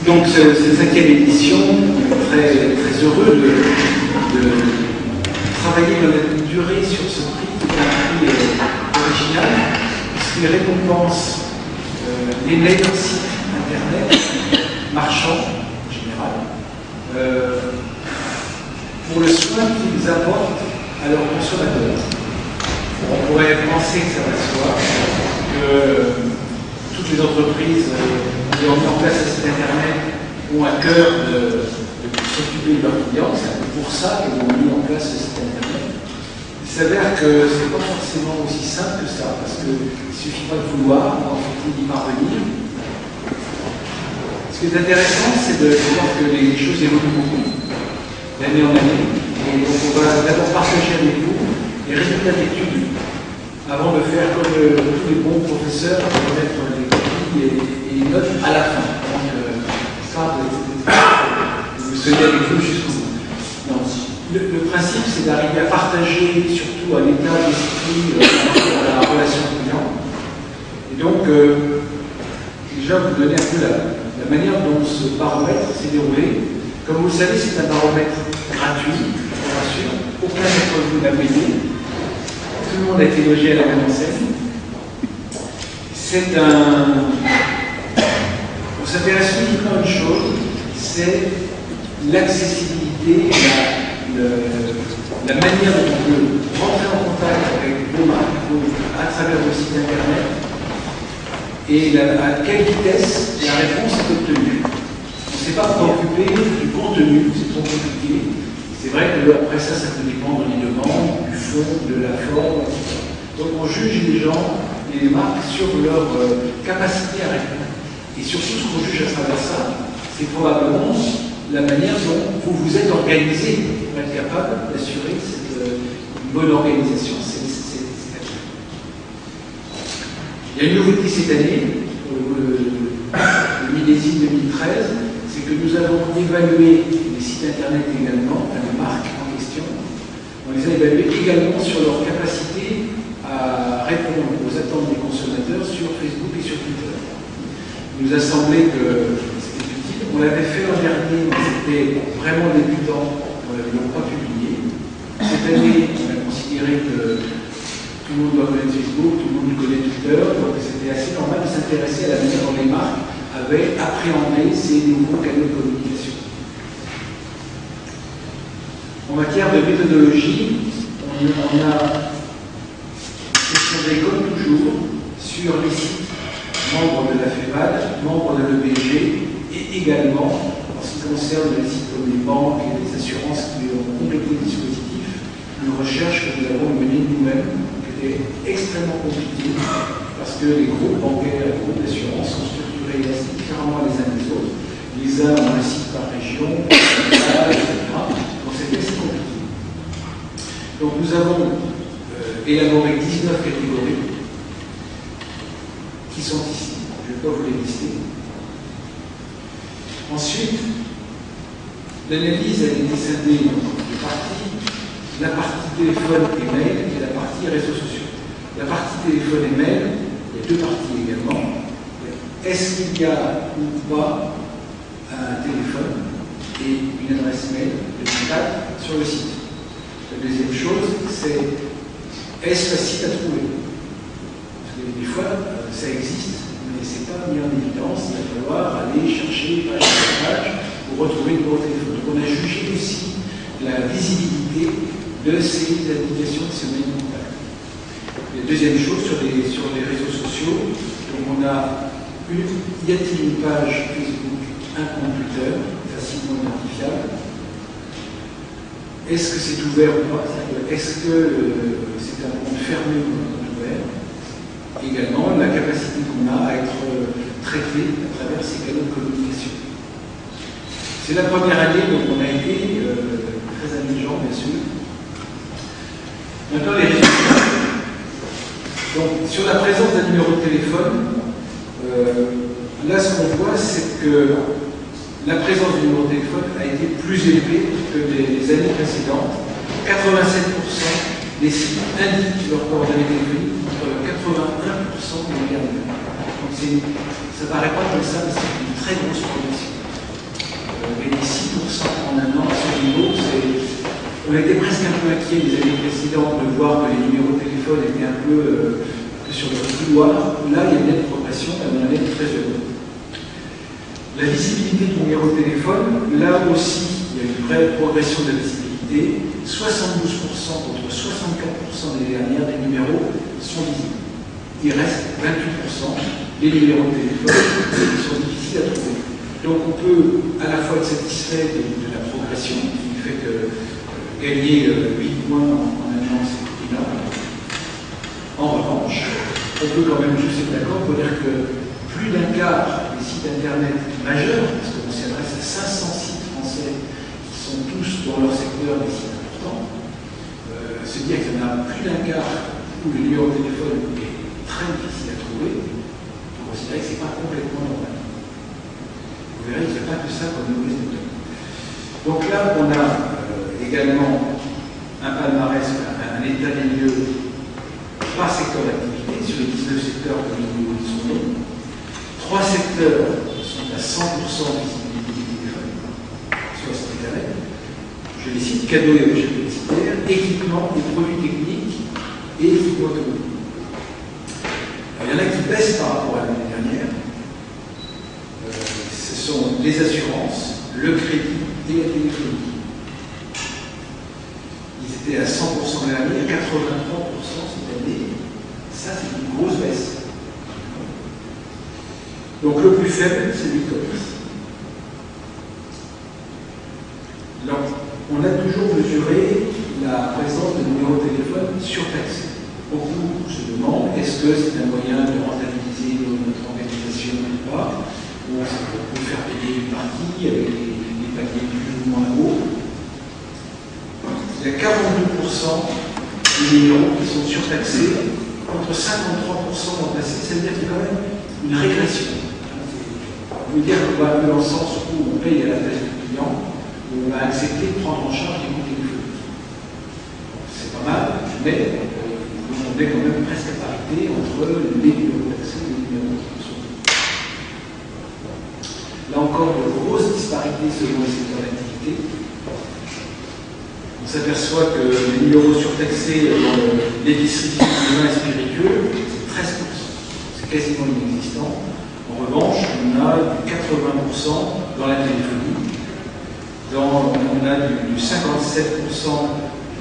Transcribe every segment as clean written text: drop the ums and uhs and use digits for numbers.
Donc, cette 5e édition, très, très heureux de travailler dans la durée sur ce prix, qui est un prix original, puisqu'il récompense les meilleurs sites internet, marchands en général, pour le soin qu'ils apportent à leurs consommateurs. On pourrait penser que ça va de soi, que toutes les entreprises qui ont mis en place un site internet ont à cœur de s'occuper de leurs clients. C'est pour ça qu'ils ont mis en place ce site internet. Il s'avère que ce n'est pas forcément aussi simple que ça, parce qu'il ne suffit pas de vouloir, il faut y parvenir. Ce qui est intéressant, c'est de voir que les choses évoluent beaucoup, d'année en année. Et donc on va d'abord partager avec vous les résultats d'études, avant de faire comme tous les bons professeurs, de mettre les copies et les notes à la fin. Donc, ça, vous soyez avec nous jusqu'au bout. Non, le principe, c'est d'arriver à partager, surtout à l'état d'esprit, la relation client. Et donc, déjà, vous donner un peu la manière dont ce baromètre s'est déroulé. Comme vous le savez, c'est un baromètre gratuit, je vous rassure. Aucun d'entre vous n'a payé. Tout le monde a été logé à la même enseigne. C'est un... On s'intéresse uniquement à une chose, c'est l'accessibilité, la manière dont on peut rentrer en contact avec vos marques à travers vos sites internet et à quelle vitesse la réponse est obtenue. On ne s'est pas préoccupé du contenu, c'est trop compliqué. C'est vrai que après ça peut dépendre des demandes, du fond, de la forme, etc. Donc on juge les gens, les marques, sur leur capacité à répondre. Et surtout, ce qu'on juge à travers ça, c'est probablement la manière dont vous vous êtes organisé pour être capable d'assurer une bonne organisation. Il y a une nouveauté cette année, le millésime 2013, c'est que nous avons évalué les sites internet également, les marques en question, on les a évalués également sur leur capacité à répondre aux attentes des consommateurs sur Facebook et sur Twitter. Il nous a semblé que c'était utile. On l'avait fait l'an dernier, mais c'était vraiment débutant, on ne l'avait pas publié. Cette année, on a considéré que tout le monde doit connaître Facebook, tout le monde connaît Twitter, donc c'était assez normal de s'intéresser à la manière dont les marques avaient appréhendé ces nouveaux canaux de communication. En matière de méthodologie, on a questionné comme toujours sur les sites membres de la FEVAD, membres de l'EBG, et également, en ce qui concerne les sites comme les banques et les assurances qui ont complété le dispositif, une recherche que nous avons menée nous-mêmes, extrêmement compliqué parce que les groupes bancaires et les groupes d'assurance sont structurés assez différemment les uns des autres. Les uns ont un site par région, etc. Donc c'est assez compliqué. Donc nous avons élaboré 19 catégories qui sont ici. Je ne vais pas vous les lister. Ensuite, l'analyse a été scindée en deux parties. La partie téléphone et mail et la partie réseaux sociaux. La partie téléphone et mail, il y a deux parties également. Est-ce qu'il y a ou pas un téléphone et une adresse mail de contact sur le site? La deuxième chose, c'est est-ce facile à trouver? Parce que des fois, ça existe, mais ce n'est pas mis en évidence. Il va falloir aller chercher page par page pour retrouver le numéro de téléphone. Donc on a jugé aussi la visibilité de ces applications de ces moyens de contact. La deuxième chose, sur les réseaux sociaux, donc on a y a-t-il une page Facebook, un compte Twitter, facilement identifiable? Est-ce que c'est ouvert ou pas? Est-ce que c'est un compte fermé ou un compte ouvert? Également, la capacité qu'on a à être traité à travers ces canaux de communication. C'est la première année, donc on a été très amusant, bien sûr. Maintenant, les résultats. Donc, sur la présence d'un numéro de téléphone, là, ce qu'on voit, c'est que la présence du numéro de téléphone a été plus élevée que les années précédentes. 87% des sites indiquent leurs coordonnées téléphoniques contre 81% de l'année dernière. Donc, ça ne paraît pas comme ça, mais c'est une très grosse progression. gagné 6% en un an à ce niveau. On était presque un peu inquiets les années précédentes de voir que les numéros de téléphone étaient un peu sur le couloir. Là, il y a une nette progression et on en est très heureux. La visibilité du numéro de téléphone, là aussi, il y a une vraie progression de la visibilité. 72% contre 64% des dernières des numéros sont visibles. Il reste 28% des numéros de téléphone qui sont difficiles à trouver. Donc on peut à la fois être satisfait de la progression, qui fait que gagner 8 points en un an, c'est énorme. En revanche, on peut quand même juste être d'accord pour dire que plus d'un quart des sites internet majeurs, parce qu'on s'adresse à 500 sites français qui sont tous dans leur secteur des sites importants, se dire qu'il y en a plus d'un quart où le numéro de téléphone est très difficile à trouver, on considère que ce n'est pas complètement normal. Vous verrez qu'il n'y a pas que ça comme mauvaise méthode. Donc là, on a également un palmarès, un état des lieux par secteur d'activité, sur les 19 secteurs que nous connaissons. 3 secteurs sont à 100% de visibilité du téléphone sur Internet. Je les cite: cadeaux et objets publicitaires, équipements et produits techniques et équipements automobiles. Il y en a qui baissent par rapport à l'année dernière. Ce sont les assurances, le crédit et la téléphonie. Ils étaient à 100% l'année, à 83% cette année. Ça, c'est une grosse baisse. Donc le plus faible, c'est l'e-commerce. Donc, on a toujours mesuré la présence de numéros de téléphone surtaxés. Beaucoup se demandent, est-ce que c'est un moyen de rentabiliser notre organisation ou pas? Ou ça peut faire payer une partie avec des paniers plus ou moins hauts. Il y a 42% des numéros qui sont surtaxés contre 53% remplacés. Ça veut dire qu'il y a quand même une régression. On veut dire qu'on va dans le sens où on paye à la place du client, où on va accepter de prendre en charge les coûts téléphoniques. C'est pas mal, mais on est quand même presque à parité entre les numéros taxés et les numéros qui sont. Là encore, de grosses disparités selon les secteurs d'activité. On s'aperçoit que les numéros surtaxés dans l'épicerie du vin et spiritueux, c'est 13%. C'est quasiment inexistant. En revanche, on a du 80% dans la téléphonie, on a du 57%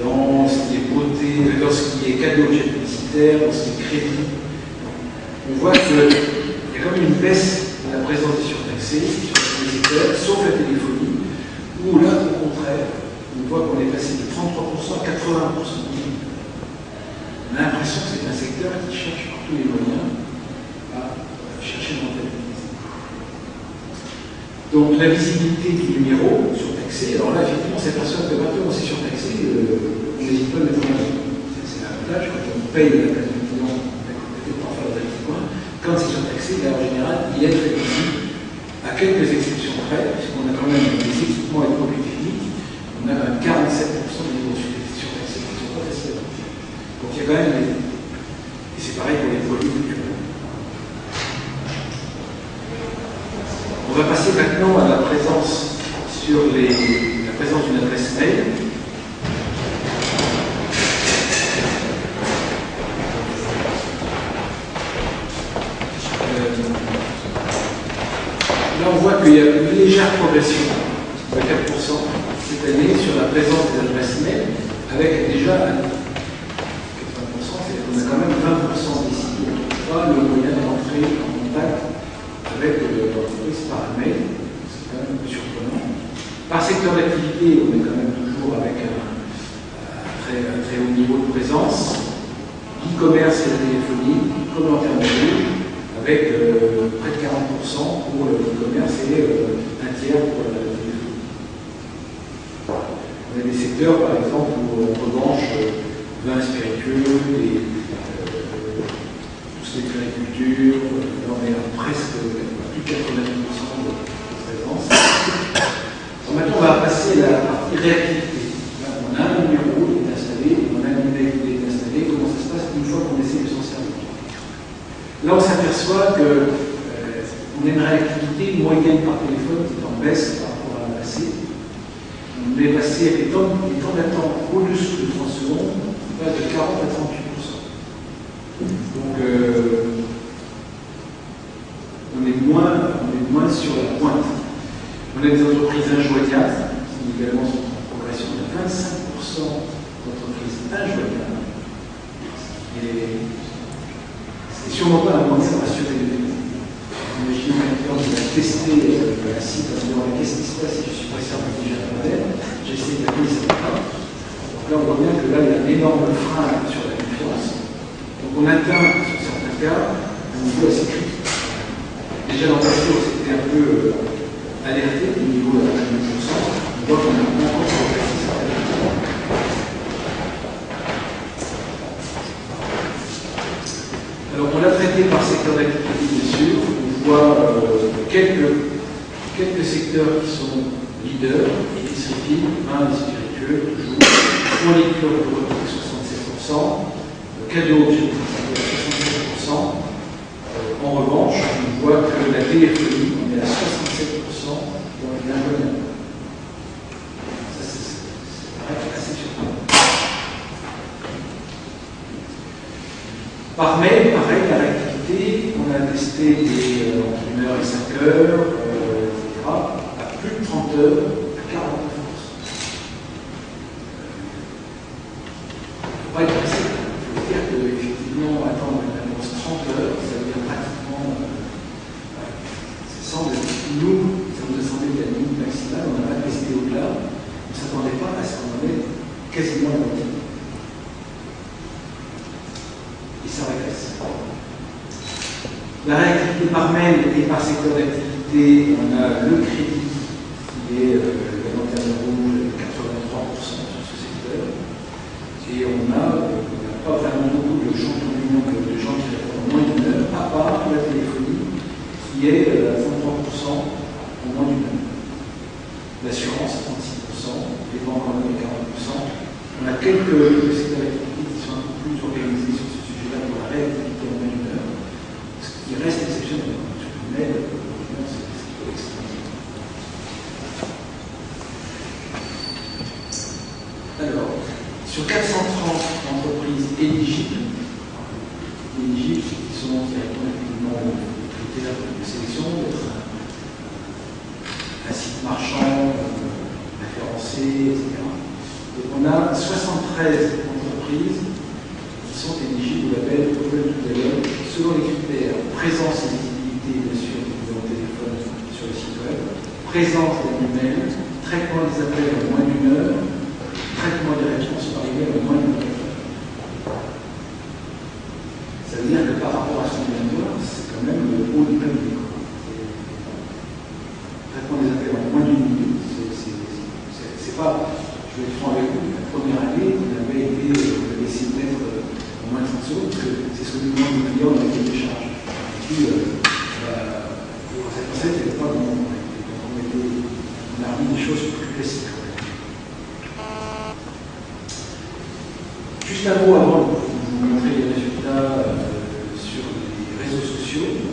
dans ce qui est beauté, dans ce qui est cadeaux objets publicitaires, dans ce qui est crédit. On voit qu'il y a quand même une baisse de la présence des surtaxés sur les secteurs, sauf la téléphonie, où là, au contraire, on voit qu'on est passé de 33% à 80%. On a l'impression que c'est un secteur qui cherche par tous les moyens à chercher une rentabilité. Donc la visibilité du numéro surtaxé, alors là effectivement on s'aperçoit que maintenant on s'est surtaxé, on n'hésite pas à mettre en avant. C'est l'avantage, quand on paye la place du client, peut-être pas faire des petits points, quand c'est surtaxé, là en général il est très visible, à quelques exceptions près, puisqu'on a quand même des équipements et produits techniques, on a quand même 47% des niveaux surtaxés qui sont pas faciles à trouver. Donc il y a quand même des... Et c'est pareil pour les produits culturels. On va passer maintenant à la présence sur la présence d'une adresse mail. Là, on voit qu'il y a une légère progression de 4% cette année sur la présence des adresses mail, avec déjà 80%, c'est-à-dire qu'on a quand même 20% des sites qui ne trouvent pas le moyen d'entrer en contact avec l'entreprise par mail. C'est quand même un peu surprenant. Par secteur d'activité, on est quand même toujours avec un très haut niveau de présence. E-commerce et la téléphonie, comme en termes de avec près de 40% pour le e-commerce et un tiers pour la téléphonie. On a des secteurs, par exemple, où en revanche, vin spiritueux, tout ce qui est agriculture, là on est à presque plus de 90% de présence. Alors maintenant, on va passer à la partie réactivité. Là, on a un numéro qui est installé, on a une email qui est installé. Comment ça se passe une fois qu'on essaie de s'en servir? Là, on s'aperçoit qu'on a une réactivité moyenne par téléphone qui est en baisse par rapport à la on est passé avec les temps d'attente au-dessous de 30 secondes, on passe de 40 à 38%. Donc, on est moins sur la pointe. On a des entreprises injoignables, qui également sont en progression. Il y a 25% d'entreprises injoignables. Et c'est sûrement pas un moyen de rassurer les gens. Imaginez quelqu'un qui va tester un site en disant qu'est-ce qui se passe si je suis passé en intelligence moderne, j'essaie d'appeler, ça ne va pas. Donc là, on voit bien que là, il y a un énorme frein sur la confiance. Donc on atteint, sur certains cas, un niveau assez critique. Déjà dans le passé, on s'était un peu alerté au niveau de la 20%. On voit qu'on a encore progressé sur la 20%. Alors on l'a traité par secteur d'activité, bien sûr. On voit quelques secteurs qui sont leaders, épicerie fine, vin et spiritueux, toujours, fourniture de repas 67%, cadeaux, 67%. En revanche, on voit que la téléphonie, on est à 67% dans l'inconnu. Ça, c'est assez surprenant. Par mail, pareil, la réactivité, on a testé des entre 1 heure et 5 heures, etc., à plus de 30 heures, à 49%. Il ne faut pas être pressé. Il faut dire qu'effectivement, attendre une annonce 30 heures, ça veut dire pratiquement. Nous, ça nous a semblé la limite maximale, on n'a pas testé au-delà, on ne s'attendait pas à ce qu'on en ait quasiment la moitié. Et ça régresse. La réactivité par mail et par secteur d'activité, on a le crédit qui est la lanterne rouge, 83% sur ce secteur. Et on n'a pas vraiment beaucoup de gens qui répondent en moins d'une heure, à part la téléphonie qui est à 33% en moins d'une heure. L'assurance à 36%, les banques en moins de 40%. On a quelques secteurs d'activité qui sont un peu plus organisés sur ce sujet-là pour la réactivité en moins d'une heure. Ce qui reste exceptionnel. Mais c'est extrêmement. Alors, sur 430 entreprises éligibles qui répondent effectivement aux critères de sélection, d'être un site marchand, référencé, etc. Donc on a 73 entreprises qui sont éligibles au label Open to Dialogue selon les critères présence et visibilité, bien sûr, du numéro de téléphone sur le site web, présence d'annuaires, traitement des appels en moins d'une heure, traitement des réponses par email en moins d'une heure. Ça veut dire que par rapport à son moniteur, c'est quand même le haut du panier. Traitement des appels en moins d'une minute, c'est pas, je vais être franc avec vous, la première année, on avait essayé de mettre en moins de 30 secondes, parce que c'est ce que nous demandons de clients avec les charges. Et puis, pour cette recette, il n'y avait pas de moment. On a remis des choses plus classiques. Juste un mot avant de vous montrer les résultats sur les réseaux sociaux.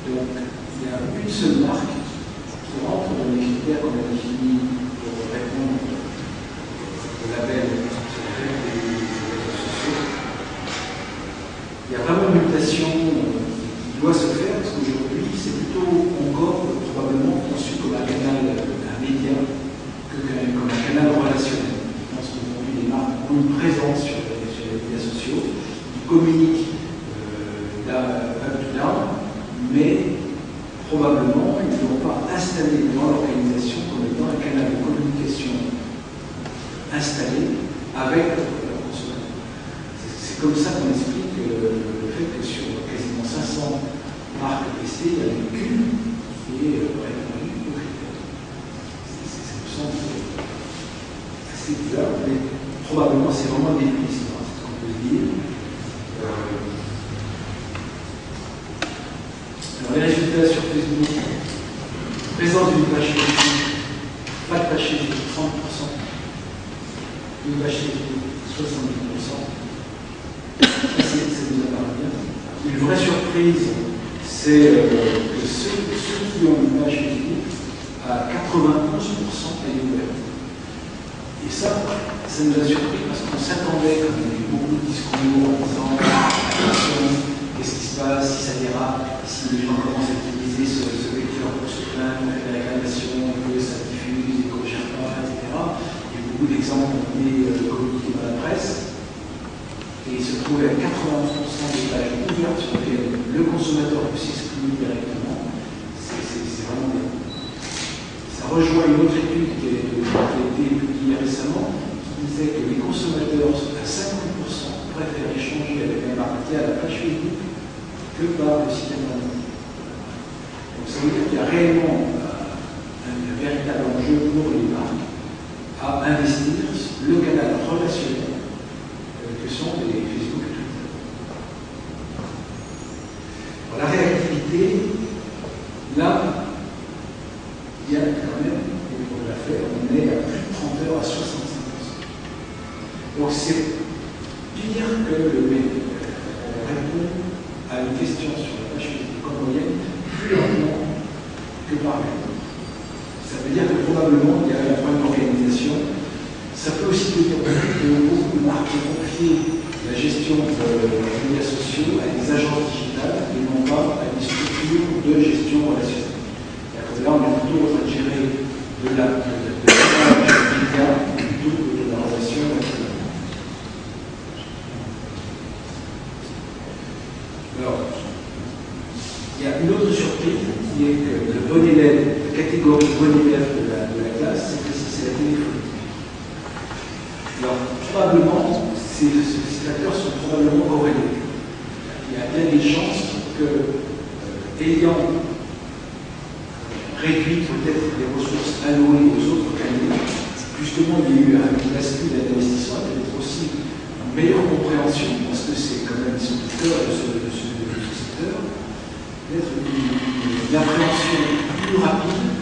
Donc, il y a une seule marque qui rentre dans les critères qu'on a définis pour répondre au label sur les réseaux sociaux. Il y a vraiment une mutation qui doit se faire parce qu'aujourd'hui, c'est plutôt encore probablement conçu comme un canal, un média, que comme un canal relationnel. Je pense qu'aujourd'hui, les marques ont une présence sur les médias sociaux, qui communiquent up-to-down, mais probablement, ils ne vont pas installer dans l'organisation comme étant un canal de communication installé avec leur consommateur. C'est comme ça qu'on explique le fait que sur quasiment 500 marques testées, il n'y en a qu'une qui est répondue aux critères. Ça me semble assez bizarre, mais probablement c'est vraiment des pistes, c'est ce qu'on peut dire. Alors les résultats sur Facebook, présence d'une page Facebook, pas de page Facebook 30%, une page Facebook 70%. Ça nous apparaît bien. Une vraie surprise, c'est que ceux qui ont une page Facebook, à 91% elle est ouverte. Et ça nous a surpris parce qu'on s'attendait, comme il y a eu beaucoup de discours en disant attention, qu'est-ce qui se passe, si ça dérape, si les gens commencent à utiliser ce vecteur pour se plaindre, pour faire des réclamations, que ça diffuse, et qu'on ne gère pas, etc. Il y a beaucoup d'exemples qui ont été communiqués dans la presse. Et il se trouvait à 80% des pages ouvertes sur lesquelles le consommateur peut s'exprimer directement. C'est vraiment bien. Ça rejoint une autre étude qui a été publiée récemment qui disait que les consommateurs à 50% préfèrent échanger avec un marque à la page Facebook que par le site internet. Donc ça veut dire qu'il y a réellement un véritable enjeu pour les marques à investir le canal relationnel que sont les Facebook et Twitter. Pour la réactivité, là, il y a quand même des progrès à faire. On est à plus de 30 heures à 65%. Donc c'est dire que le mail répond à une question sur la page Facebook en moyenne plus lentement que par mail. Ça veut dire que probablement il y a un problème d'organisation. Ça peut aussi dire que beaucoup de marques ont confié la gestion des médias sociaux à des agences digitales et non pas à des structures de gestion relationnelle. Là, on est plutôt en train de gérer de la média plutôt que de la relation relationnelle. Alors, il y a une autre surprise qui est que le bon élève, la catégorie bon élève de la classe, c'est la téléphonie. Alors, probablement, ces facteurs sont probablement corrélés. Il y a bien des chances que, ayant réduit peut-être les ressources allouées aux autres canaux, justement, il y a eu un bascule d'investissement, peut-être aussi une meilleure compréhension, parce que c'est quand même, ils sont acteurs de ce secteur, peut-être une appréhension plus rapide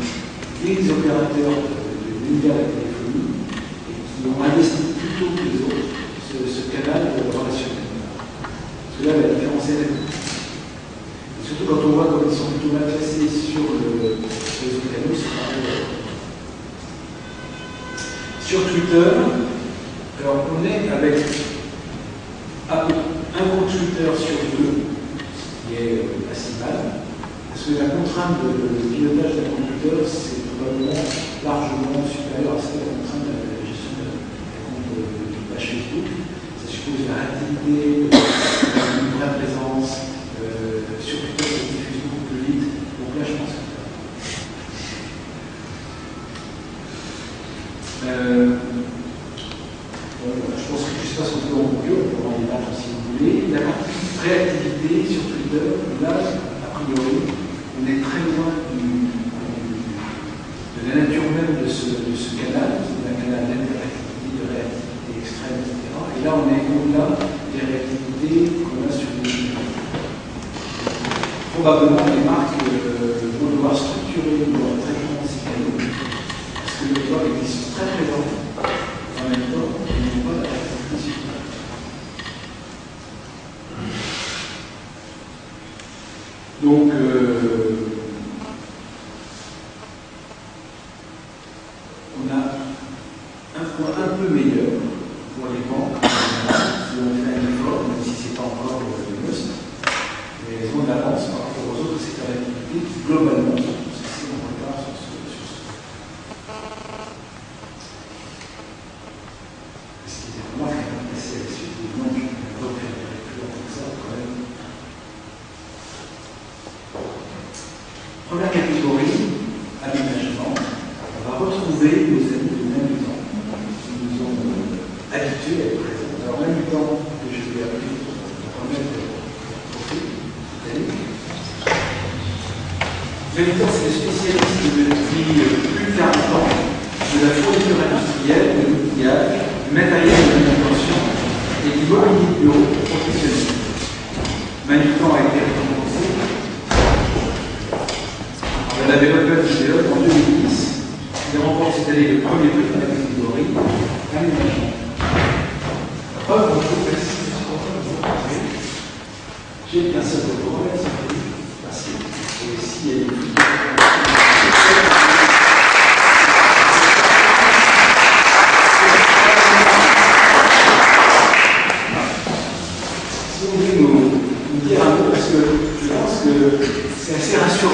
des opérateurs de l'univers de la téléphonie et qui ont investi plutôt que les autres ce canal relationnel. Parce que là, la différence est là. Surtout quand on voit comme ils sont plutôt mal classés sur les autres canaux, c'est pareil. Sur Twitter, alors on est avec un compte Twitter sur deux, qui est pas si mal, parce que la contrainte de pilotage d'un compte Twitter, c'est probablement largement supérieur à celle de la contrainte de la gestion d'un compte de page Facebook. Ça suppose la réactivité, une vraie présence, sur Twitter, ça diffuse beaucoup plus vite. Donc là, je pense que je pense que je ne sais pas ce qu'on peut en conclure, on peut en débattre si vous voulez. La partie réactivité sur Twitter, là, a priori, on est très loin de la nature même de ce canal, qui est un canal d'interactivité, de réactivité extrême, etc. Et là, on est au-delà des réactivités qu'on a sur les probablement les marques vont devoir structurer leur traitement de ces canaux, parce que le web existe très présent en même temps, et ils n'ont pas la réactivité supérieure. Donc, on a un point un peu meilleur pour les banques, qui ont fait un effort, même si ce n'est pas encore le must, mais elles ont de l'avance par rapport aux autres secteurs d'activité qui, globalement, sont tous assez en retard sur ce point. Ce qui est vraiment quand même assez à la suite, évidemment, je ne vais pas faire des lectures comme ça, quand même. Première catégorie, aménagement. On va retrouver nos amis de Manutan, qui nous ont habitués à être présents. Alors, Manutan, que je vais appeler pour remettre le profil. Manutan, c'est le spécialiste depuis plus de 40 ans de la fourniture industrielle, de l'outillage, du matériel de manutention et du mobilier de bureau professionnel. Manutan a été récompensé. On avait Open Vidéo en 2010. Il remporte cette année le premier prix de la catégorie aménagement. Bonjour, merci. J'ai un seul retour. Merci. Et s'il y a une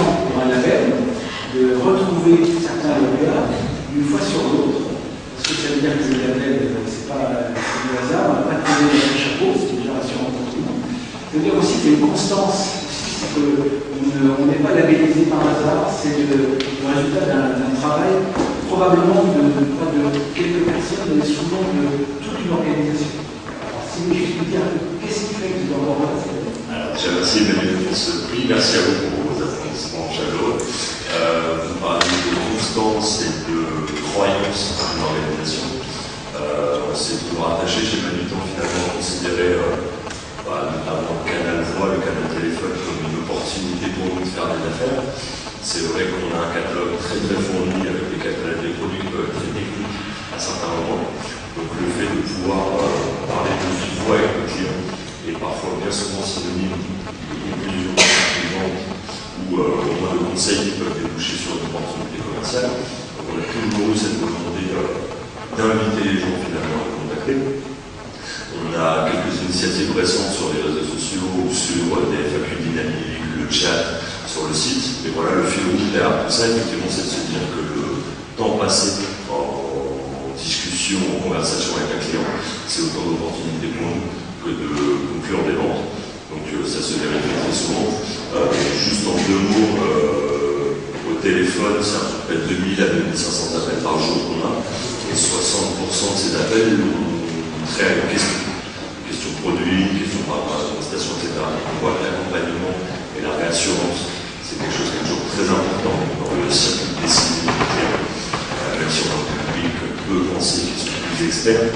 intéressant pour un label de retrouver certains lauréats d'une fois sur l'autre. Parce que ça veut dire que le label, c'est pas du hasard, on n'a pas trouvé le chapeau, c'est déjà rassurant pour tout le monde. Ça veut dire aussi qu'il y a une constance, c'est qu'on n'est pas labellisé par hasard, c'est le résultat d'un travail probablement pas de quelques personnes, mais souvent de toute une organisation. Alors, si vous juste me dire, qu'est-ce qui fait que vous en avez? Alors, je remercie Emmanuel pour ce prix, merci à vous pour vos applaudissements chaleureux. Vous parlez de constance et de croyance dans une organisation. On s'est toujours attaché chez Manutan finalement à considérer notamment le canal voix, le canal téléphone comme une opportunité pour nous de faire des affaires. C'est vrai qu'on a un catalogue très fourni avec des catalogues des produits très techniques à certains moments. Donc le fait de pouvoir parler de vive voix avec le client est parfois bien souvent synonyme de conclusion ou au moins de conseils qui peuvent déboucher sur une opportunité commerciale. Donc on a toujours eu cette volonté d'inviter les gens finalement à nous contacter. On a quelques initiatives récentes sur les réseaux sociaux ou sur des FAQ dynamiques, le chat sur le site. Mais voilà, le fil rouge derrière tout ça, effectivement, c'est de se dire que le temps passé en discussion, en conversation avec un client, c'est autant d'opportunités pour nous que de conclure des ventes. Donc ça se vérifie très souvent. Juste en deux mots, au téléphone, c'est à peu près 2000 à 2500 appels par jour qu'on a. Et 60% de ces appels ont trait à une question produit, une question par rapport à la prestation, etc. On voit que l'accompagnement et la réassurance, c'est quelque chose qui est toujours très important dans le circuit décisionnel du client. Même si on a un public peut penser qu'ils sont plus experts,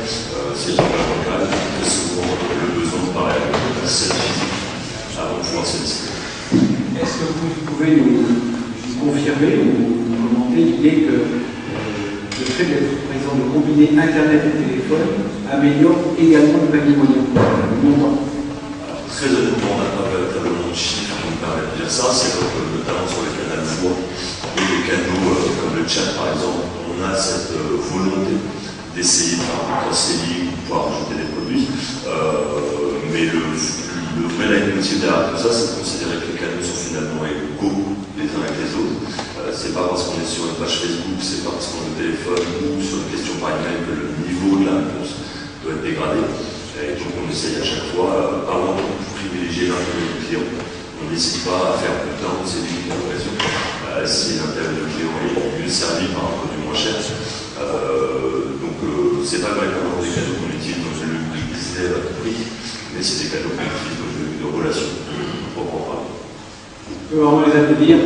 c'est pas le cas. Très souvent, le besoin de parler avec une personne physique avant de pouvoir se décider. Est-ce que vous pouvez nous confirmer ou nous commenter l'idée que le fait d'être présent, de combiner Internet et téléphone, améliore également le panier moyen, le montant? Très honnêtement, on n'a pas véritablement de chiffres qui nous permettent de dire ça. C'est notamment sur les canaux de voix et les canaux comme le chat par exemple, on a cette volonté d'essayer de faire un cross-selling, de pouvoir ajouter des produits. Mais le vrai leitmotiv derrière tout ça, c'est de considérer que les canaux sont finalement égaux les uns avec les autres. C'est pas parce qu'on est sur une page Facebook, c'est pas parce qu'on est au téléphone ou sur une question par email que le niveau de la réponse doit être dégradé. Et donc on essaye à chaque fois, avant de privilégier l'intérêt du client, on n'hésite pas à faire plus d'un de ces limites d'occasion. Si l'intérêt du client est mieux servi par un produit moins cher. C'est pas vraiment des canaux qu'on utilise dans une logique business à tout prix, mais c'est des canaux qu'on utilise dans une logique de relation, proprement parler. On peut vraiment les applaudir.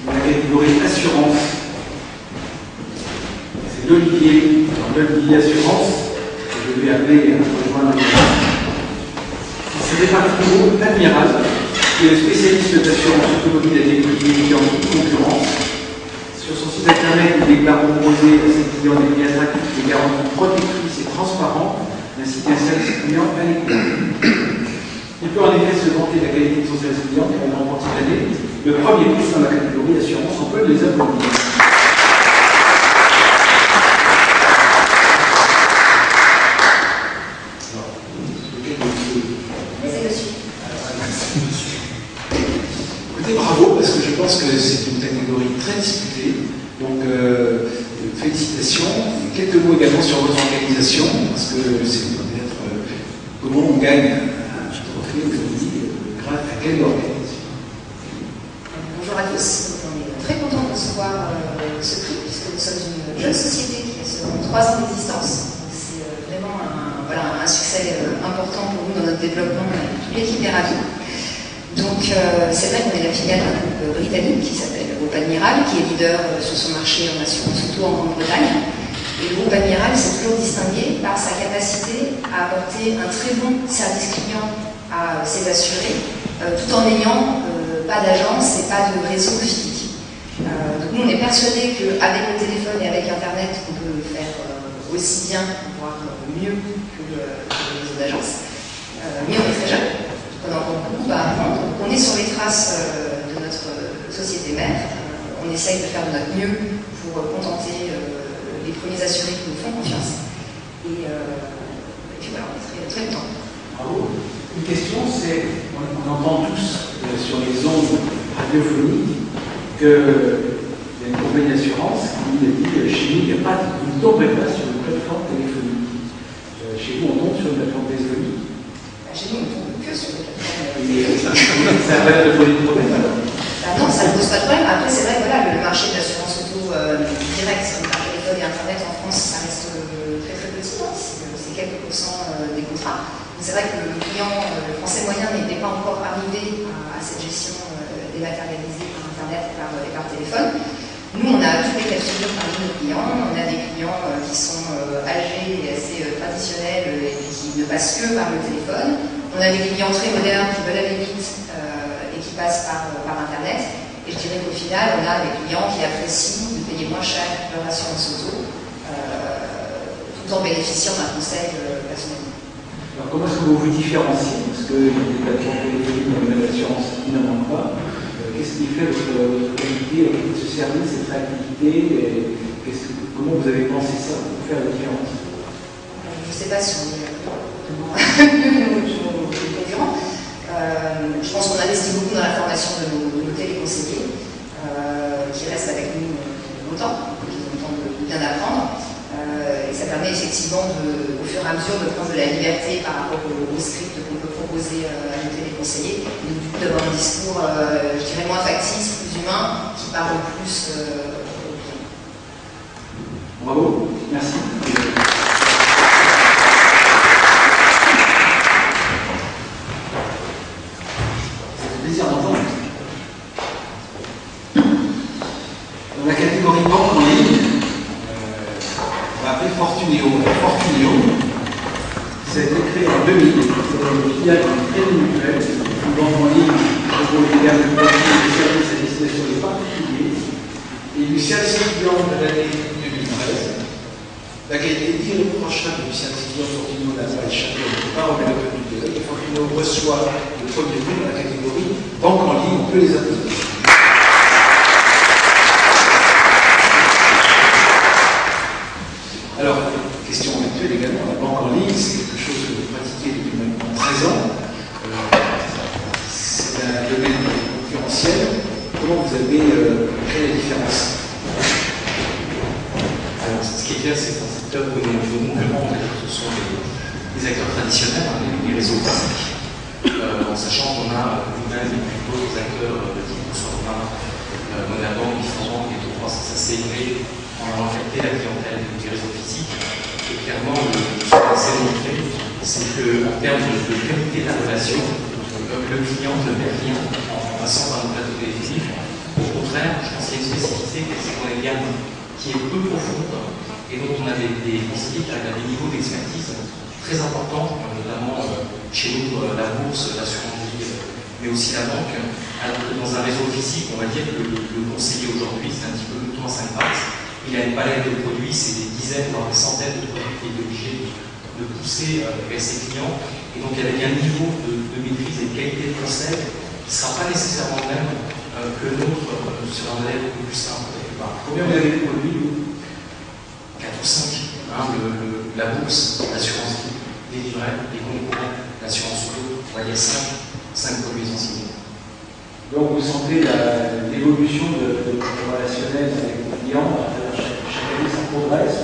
La catégorie assurance, c'est l'Olivier Assurance, que je vais appeler à rejoindre. C'est Marco Admiral, qui est spécialiste d'assurance automobile et technologie en toute concurrence. Sur son site internet, il déclare proposer à ses clients des prix attractifs, des garanties protectrices et transparentes, ainsi qu'un service client à l'écoute. Il peut en effet se vanter de la qualité de son service client, car il remporte cette année le premier prix dans la catégorie assurance. On peut les applaudir. Bravo, parce que je pense que c'est une catégorie très disputée. Donc, félicitations. Quelques mots également sur votre organisation, parce que c'est peut-être comment on gagne un trophée aujourd'hui, grâce à quelle organisation. Bonjour à tous. On est très content de recevoir ce prix, puisque nous sommes une jeune société qui a seulement 3 ans d'existence. C'est vraiment un succès important pour nous dans notre développement. Toute l'équipe est ravie. Donc c'est vrai qu'on est la filiale d'un groupe britannique qui s'appelle le groupe Admiral, qui est leader sur son marché en assurance, surtout en Grande-Bretagne. Et le groupe Admiral s'est toujours distingué par sa capacité à apporter un très bon service client à ses assurés, tout en n'ayant pas d'agence et pas de réseau physique. Donc nous on est persuadés qu'avec le téléphone et avec Internet, on peut faire aussi bien, voire mieux que le réseau d'agence. Mais on est très jeune. On a encore beaucoup à apprendre. On est sur les traces de notre société mère. on essaye de faire de notre mieux pour contenter les premiers assurés qui nous font confiance. Et puis voilà, on est très, très contents. Bravo. Une question, c'est, on entend tous sur les ondes radiophoniques qu'il y a une compagnie d'assurance qui dit chez nous, vous ne tomberez pas sur une plateforme téléphonique. Chez vous, on tombe sur une plateforme téléphonique. Chez nous, on ne tombe que sur les plateformes téléphoniques. Ça va être poser de problème alors. Non, ça ne pose pas de problème. Après, c'est vrai que voilà, le marché de l'assurance auto directe par téléphone et Internet en France, ça reste très très petit. Hein. C'est quelques pourcents des contrats. C'est vrai que le client, le français moyen, n'était pas encore arrivé à cette gestion dématérialisée par Internet et par téléphone. Nous, on a tous les cas de figure parmi nos clients. On a des clients qui sont âgés et assez traditionnels et qui ne passent que par le téléphone. On a des clients très modernes qui veulent aller vite et qui passent par Internet. Et je dirais qu'au final, on a des clients qui apprécient de payer moins cher leur assurance auto tout en bénéficiant d'un conseil personnel. Alors comment est-ce que vous vous différenciez? Parce qu'il y a des plateformes téléphoniques dans le l'assurance qui n'en manquent pas. Qu'est-ce qui fait votre qualité, ce service, cette réactivité comment vous avez pensé ça pour faire la différence? Je ne sais pas si on est mieux que nos concurrents. Je pense qu'on investit beaucoup dans la formation de nos téléconseillers qui restent avec nous longtemps, qui ont le temps de bien apprendre. Et ça permet effectivement, au fur et à mesure, de prendre de la liberté par rapport au script qu'on peut proposer à nos téléconseillers, et du coup d'avoir un discours, je dirais, moins factice, plus humain, qui parle plus aux clients. Bravo, merci. Ça fait plaisir d'entendre. Dans la catégorie banque en ligne, appelé Fortuneo. Fortuneo, ça a été créé en 2000. C'est une filiale du Crédit Mutuel, une banque en ligne pour les services à destination des particuliers. Et Lucien Client de l'année 2013, la qualité irréprochable de Lucien Client Fortuneo n'a pas échappé au parole de la publique. Et Fortuneo reçoit le premier prix dans la catégorie banque en ligne. On peut les applaudir. Alors, question habituelle également, la banque en ligne, c'est quelque chose que vous pratiquez depuis maintenant 13 ans. C'est un domaine concurrentiel. Comment vous avez créé la différence? Alors, ce qui est clair, c'est qu'un secteur où nos concurrents, ce sont les acteurs traditionnels, les réseaux classiques, en sachant qu'on a nous-mêmes d'autres acteurs de type Boursorama, Monabank, Biforbank et tout ça s'est élevé en allant capter la clientèle des réseaux physiques. Et clairement, ce qu'on s'est montré, c'est qu'en termes de qualité de la relation, le client ne perd rien en passant par un plateau téléphonique. Au contraire, je pense qu'il y a une spécificité, c'est qu'on a une gamme qui est peu profonde et dont on a des conseillers qui arrivent à des niveaux d'expertise très importants, notamment chez nous, la bourse, l'assurance vie, mais aussi la banque. Alors que dans un réseau physique, on va dire que le conseiller aujourd'hui, c'est un petit peu le mouton à 5 pattes. Il a une palette de produits, c'est des dizaines, voire des centaines de produits qu'il est obligé de pousser vers ses clients. Et donc avec un niveau de maîtrise et de qualité de conseil qui ne sera pas nécessairement le même que le nôtre sur un modèle beaucoup plus simple. Combien vous avez de produits? 4 ou 5. La bourse, l'assurance vie, les livrets, les concours, l'assurance auto, il y a 5 produits essentiels. Donc vous sentez l'évolution de relationnel avec les clients chaque année ça progresse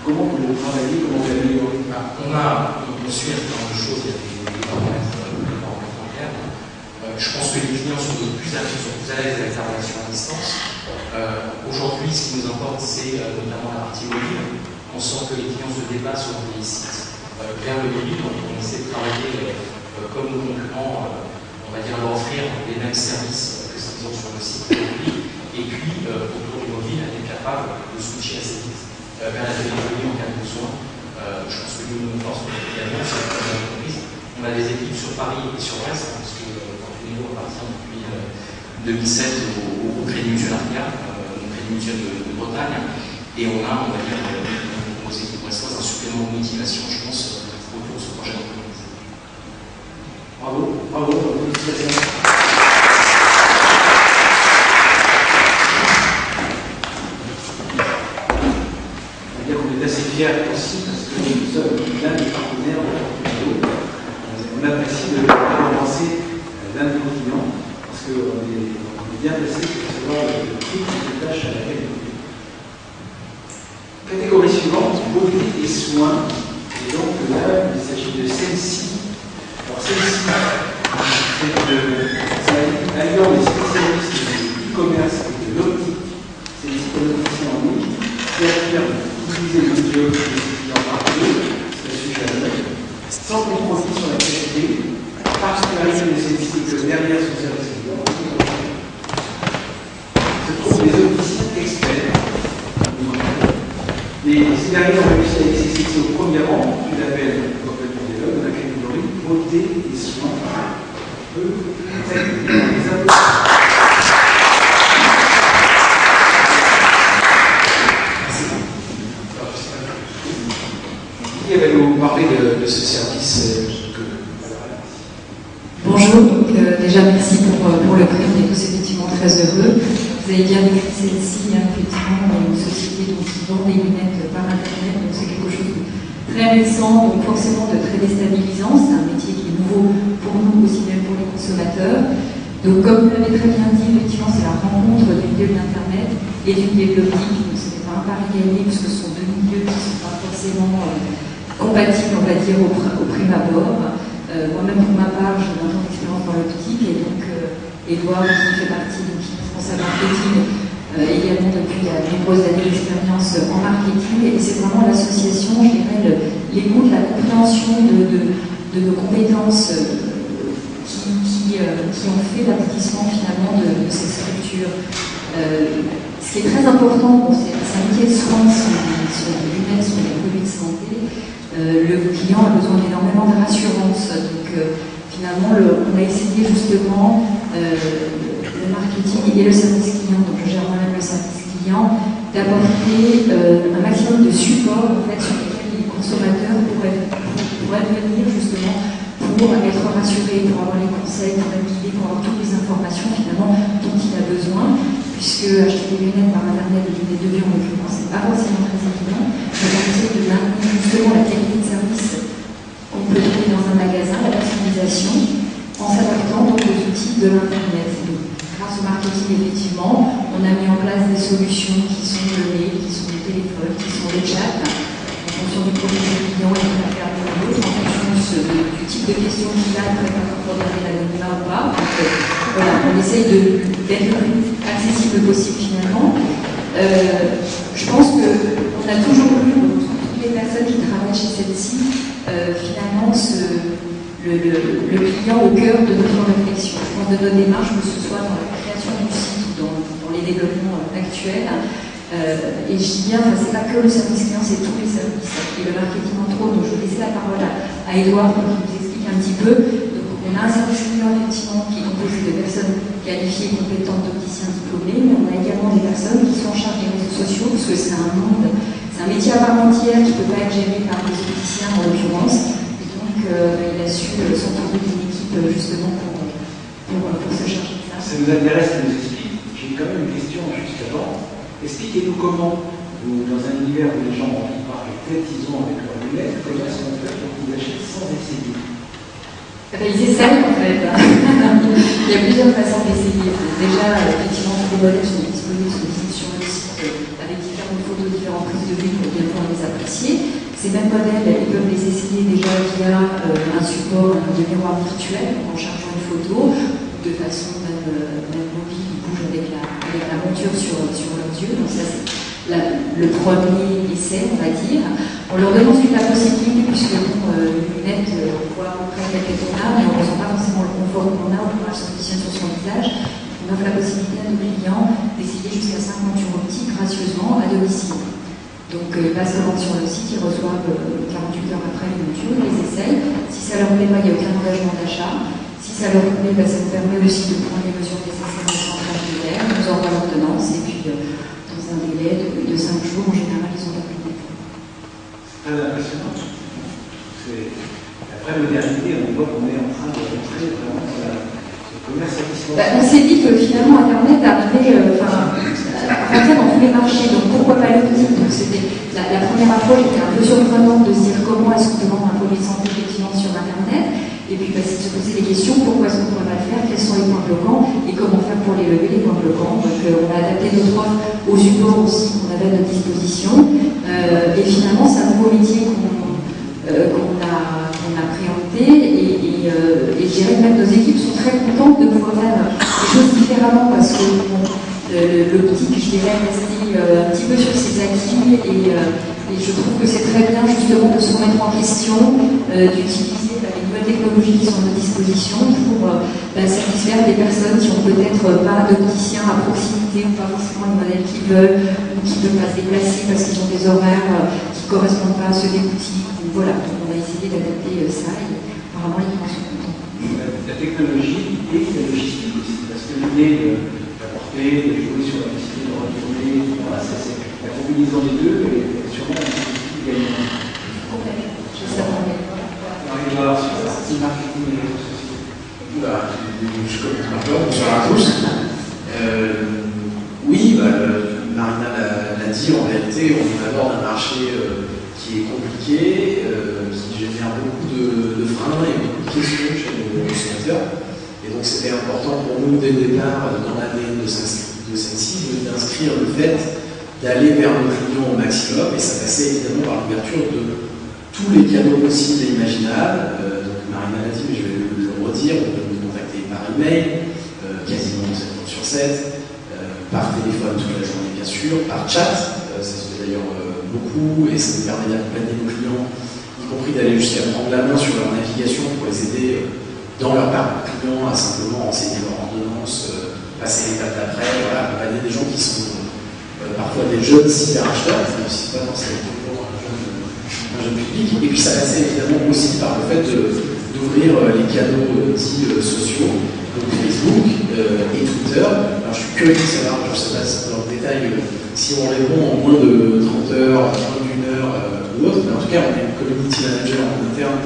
comment vous le travaillez, comment vous l'améliorez? On suit un certain nombre de choses, il y a des paramètres clairs. Je pense que les clients sont plus à l'aise avec la relation à distance. Aujourd'hui, ce qui nous importe, c'est notamment la partie mobile. On sent que les clients se déplacent sur des sites vers le mobile, donc on essaie de travailler comme nos concurrents, on va dire leur offrir les mêmes services que ce qu'ils ont sur le site mobile, et puis autour du mobile, être capable de switcher assez vite vers la téléphonie en cas de besoin. Je pense que nous, nos forces également sur l'entreprise. On a des équipes sur Paris et sur Brest, parce que Fortuneo appartient depuis 2007 au Crédit Mutuel Arca, au Crédit Mutuel de Bretagne, et on va dire, nos équipes brestoises un supplément de motivation, je pense, autour de ce projet d'entreprise. Bravo, félicitations. fiers aussi parce que nous sommes l'un des partenaires de Portugal. On apprécie de avancer l'un de nos clients parce qu'on est bien placé pour savoir le prix de tâche à laquelle on fait. Catégorie suivante, beauté et soins. Et donc là, il s'agit de celle-ci. Alors celle-ci, c'est alliant les spécialistes du e-commerce et de l'optique. C'est les opticiens en ligne qui affirment utiliser le vidéo de clients par deux, c'est le sujet à l'œil, sans compromis sur la qualité, particularité de celle-ci que derrière son service client se trouvent des opticiens experts. Les salariés ont réussi à exercer au premier rang du label Copenhagen de la catégorie beauté et soins. On peut être dans les applaudissements. Qui va nous parler de ce service Bonjour, donc déjà merci pour le prix, on est tous effectivement très heureux. Vous avez bien décrit celle-ci, effectivement, une société qui vend des lunettes par internet, donc c'est quelque chose de très récent, donc forcément de très déstabilisant, c'est un métier qui est nouveau pour nous, aussi bien pour les consommateurs. Donc comme vous l'avez très bien dit, effectivement c'est la rencontre du milieu de l'internet et du milieu de l'optique, donc ce n'est pas un pari gagné puisque ce sont deux milieux qui ne sont pas forcément compatibles, on va dire, au prime abord. Moi-même, pour ma part, j'ai 20 ans d'expérience dans l'optique et donc Edouard, qui fait partie de l'équipe responsable marketing, également depuis de nombreuses années d'expérience en marketing. Et c'est vraiment l'association, je dirais, l'écoute, la compréhension de nos compétences qui ont fait l'aboutissement finalement de ces structures. Ce qui est très important, bon, c'est un métier de soins, sur les lunettes, sur les produits de santé. Le client a besoin d'énormément de rassurance. Donc finalement, on a essayé justement le marketing et le service client, donc je gère moi-même le service client, d'apporter un maximum de support en fait, sur lesquels les consommateurs pourraient venir justement pour être rassurés, pour avoir les conseils, pour être guidés, pour avoir toutes les informations finalement dont il a besoin, puisque acheter des lunettes par internet et des lunettes de vue en l'occurrence, c'est pas forcément très évident. Donc on essaie de maintenir justement la qualité de service qu'on peut trouver dans un magasin, la personnalisation, en s'adaptant donc aux outils de l'internet. Grâce au marketing, effectivement, on a mis en place des solutions qui sont le mail, qui sont le téléphone, qui sont le chat, en fonction du profil du client et de la carte de l'autre, en fonction du type de questions qu'il a, très bien pour regarder l'anonymat ou pas. Donc, voilà, on essaye d'être le plus accessible possible finalement. Je pense qu'on a toujours eu, toutes les personnes qui travaillent chez celle-ci, finalement, le client au cœur de notre réflexion. Je pense de notre démarche, que ce soit dans la création du site ou dans les développements actuels. Et je dis bien, c'est pas que le service client, c'est tous les services. Et le marketing entre autres, donc je vais laisser la parole à Edouard pour qu'il nous explique un petit peu. Donc, on a un service client effectivement qui est composé de personnes qualifiées, compétentes, d'opticiens diplômés, mais on a également des personnes qui sont en charge des réseaux sociaux, parce que c'est un monde, c'est un métier à part entière qui ne peut pas être géré par des opticiens en l'occurrence. Il a su s'entourer d'une équipe justement pour se charger de ça. Ça nous intéresse, ça nous explique. J'ai quand même une question juste avant. Expliquez-nous comment, dans un univers où les gens ont envie de parler tête, ils ont avec leurs lunettes, comment est-ce qu'on fait pour qu'ils achètent sans essayer? Ils essayent en fait. Il y a plusieurs façons d'essayer. Déjà, effectivement, tous les modèles sont disponibles sur le site avec différentes photos, différentes prises de vue pour bien pouvoir les apprécier. Ces mêmes modèles, ils peuvent les essayer déjà via un support de miroir virtuel en chargeant une photo, de façon même mobile, qui bouge avec la monture sur leurs yeux. Donc ça, c'est le premier essai, on va dire. On leur donne ensuite la possibilité, puisque les lunettes, on voit à peu près quelle qu'on a, mais on ne ressent pas forcément le confort qu'on a, on peut se positionner sur son visage. On offre la possibilité à nos clients d'essayer jusqu'à 5 montures optiques gracieusement à domicile. Donc ils passent leur sur le site, ils reçoivent 48 heures après les montures, ils les essayent. Si ça leur plaît pas, il n'y a aucun engagement d'achat. Si ça leur plaît, ça nous permet aussi de prendre les mesures nécessaires de centrage de l'air, nous envoie l'ordonnance et puis dans un délai de 5 jours, en général, ils ont la plus nette. C'est très impressionnant. C'est après modernité, on voit qu'on est en train de rentrer vraiment dans le commerce à distance. On s'est dit que finalement Internet arrivait, rentrer dans tous les marchés, donc pourquoi pas l'optique? Donc c'était la première approche était un peu surprenante de se dire comment est-ce qu'on peut vendre un produit de santé effectivement sur Internet, et puis c'est de se poser des questions, pourquoi est-ce qu'on pourrait pas le faire, quels sont les points bloquants, et comment faire pour les lever, les points bloquants. Donc on a adapté notre offre aux supports aussi qu'on avait à notre disposition, et finalement c'est un nouveau métier qu'on a préempté, et je dirais que même nos équipes sont très contentes de pouvoir faire des choses différemment, parce que l'optique, je dirais, est restée un petit peu sur ses acquis, et je trouve que c'est très bien justement de se remettre en question, d'utiliser les nouvelles technologies qui sont à notre disposition pour satisfaire des personnes qui ont peut-être pas d'opticien à proximité ou pas forcément le modèle qu'ils veulent, ou qui ne peuvent pas se déplacer parce qu'ils ont des horaires qui ne correspondent pas à ceux des boutiques. Voilà, donc on a essayé d'adapter ça, et apparemment les clients sont contents. La technologie et la logistique aussi, parce que l'idée d'apporter, de jouer sur la nécessité de retourner, voilà, c'est la combinaison des deux, et sûrement la nécessité gagnante. On va voir sur la partie marketing et réseaux sociaux. Je commence par toi, bonsoir à tous. Oui, Marina l'a dit, en réalité, on aborde un marché qui est compliqué, qui génère beaucoup de freins et beaucoup de questions chez nos consommateurs. Et donc c'était important pour nous, dès le départ, dans l'ADN de Sensi, d'inscrire le fait d'aller vers nos clients au maximum, et ça passait évidemment par l'ouverture de tous les canaux possibles et imaginables. Donc Marina l'a dit, mais je vais le redire, on peut nous contacter par email, quasiment 7 jours sur 7, par téléphone toute la journée bien sûr, par chat, ça se fait d'ailleurs beaucoup, et ça nous permet d'accompagner nos clients, y compris d'aller jusqu'à prendre la main sur leur navigation pour les aider dans leur parcours client à simplement renseigner leur ordonnance, passer l'étape d'après, voilà, accompagner des gens qui sont parfois des jeunes cyberacheteurs, je ne sais pas forcément toujours un jeune public, et puis ça passait évidemment aussi par le fait d'ouvrir les canaux dits sociaux, donc Facebook et Twitter. Alors je suis curieux de savoir, je ne sais pas dans le détail si on répond en moins de 30 heures, moins d'une heure ou autre, mais en tout cas on est une community manager en interne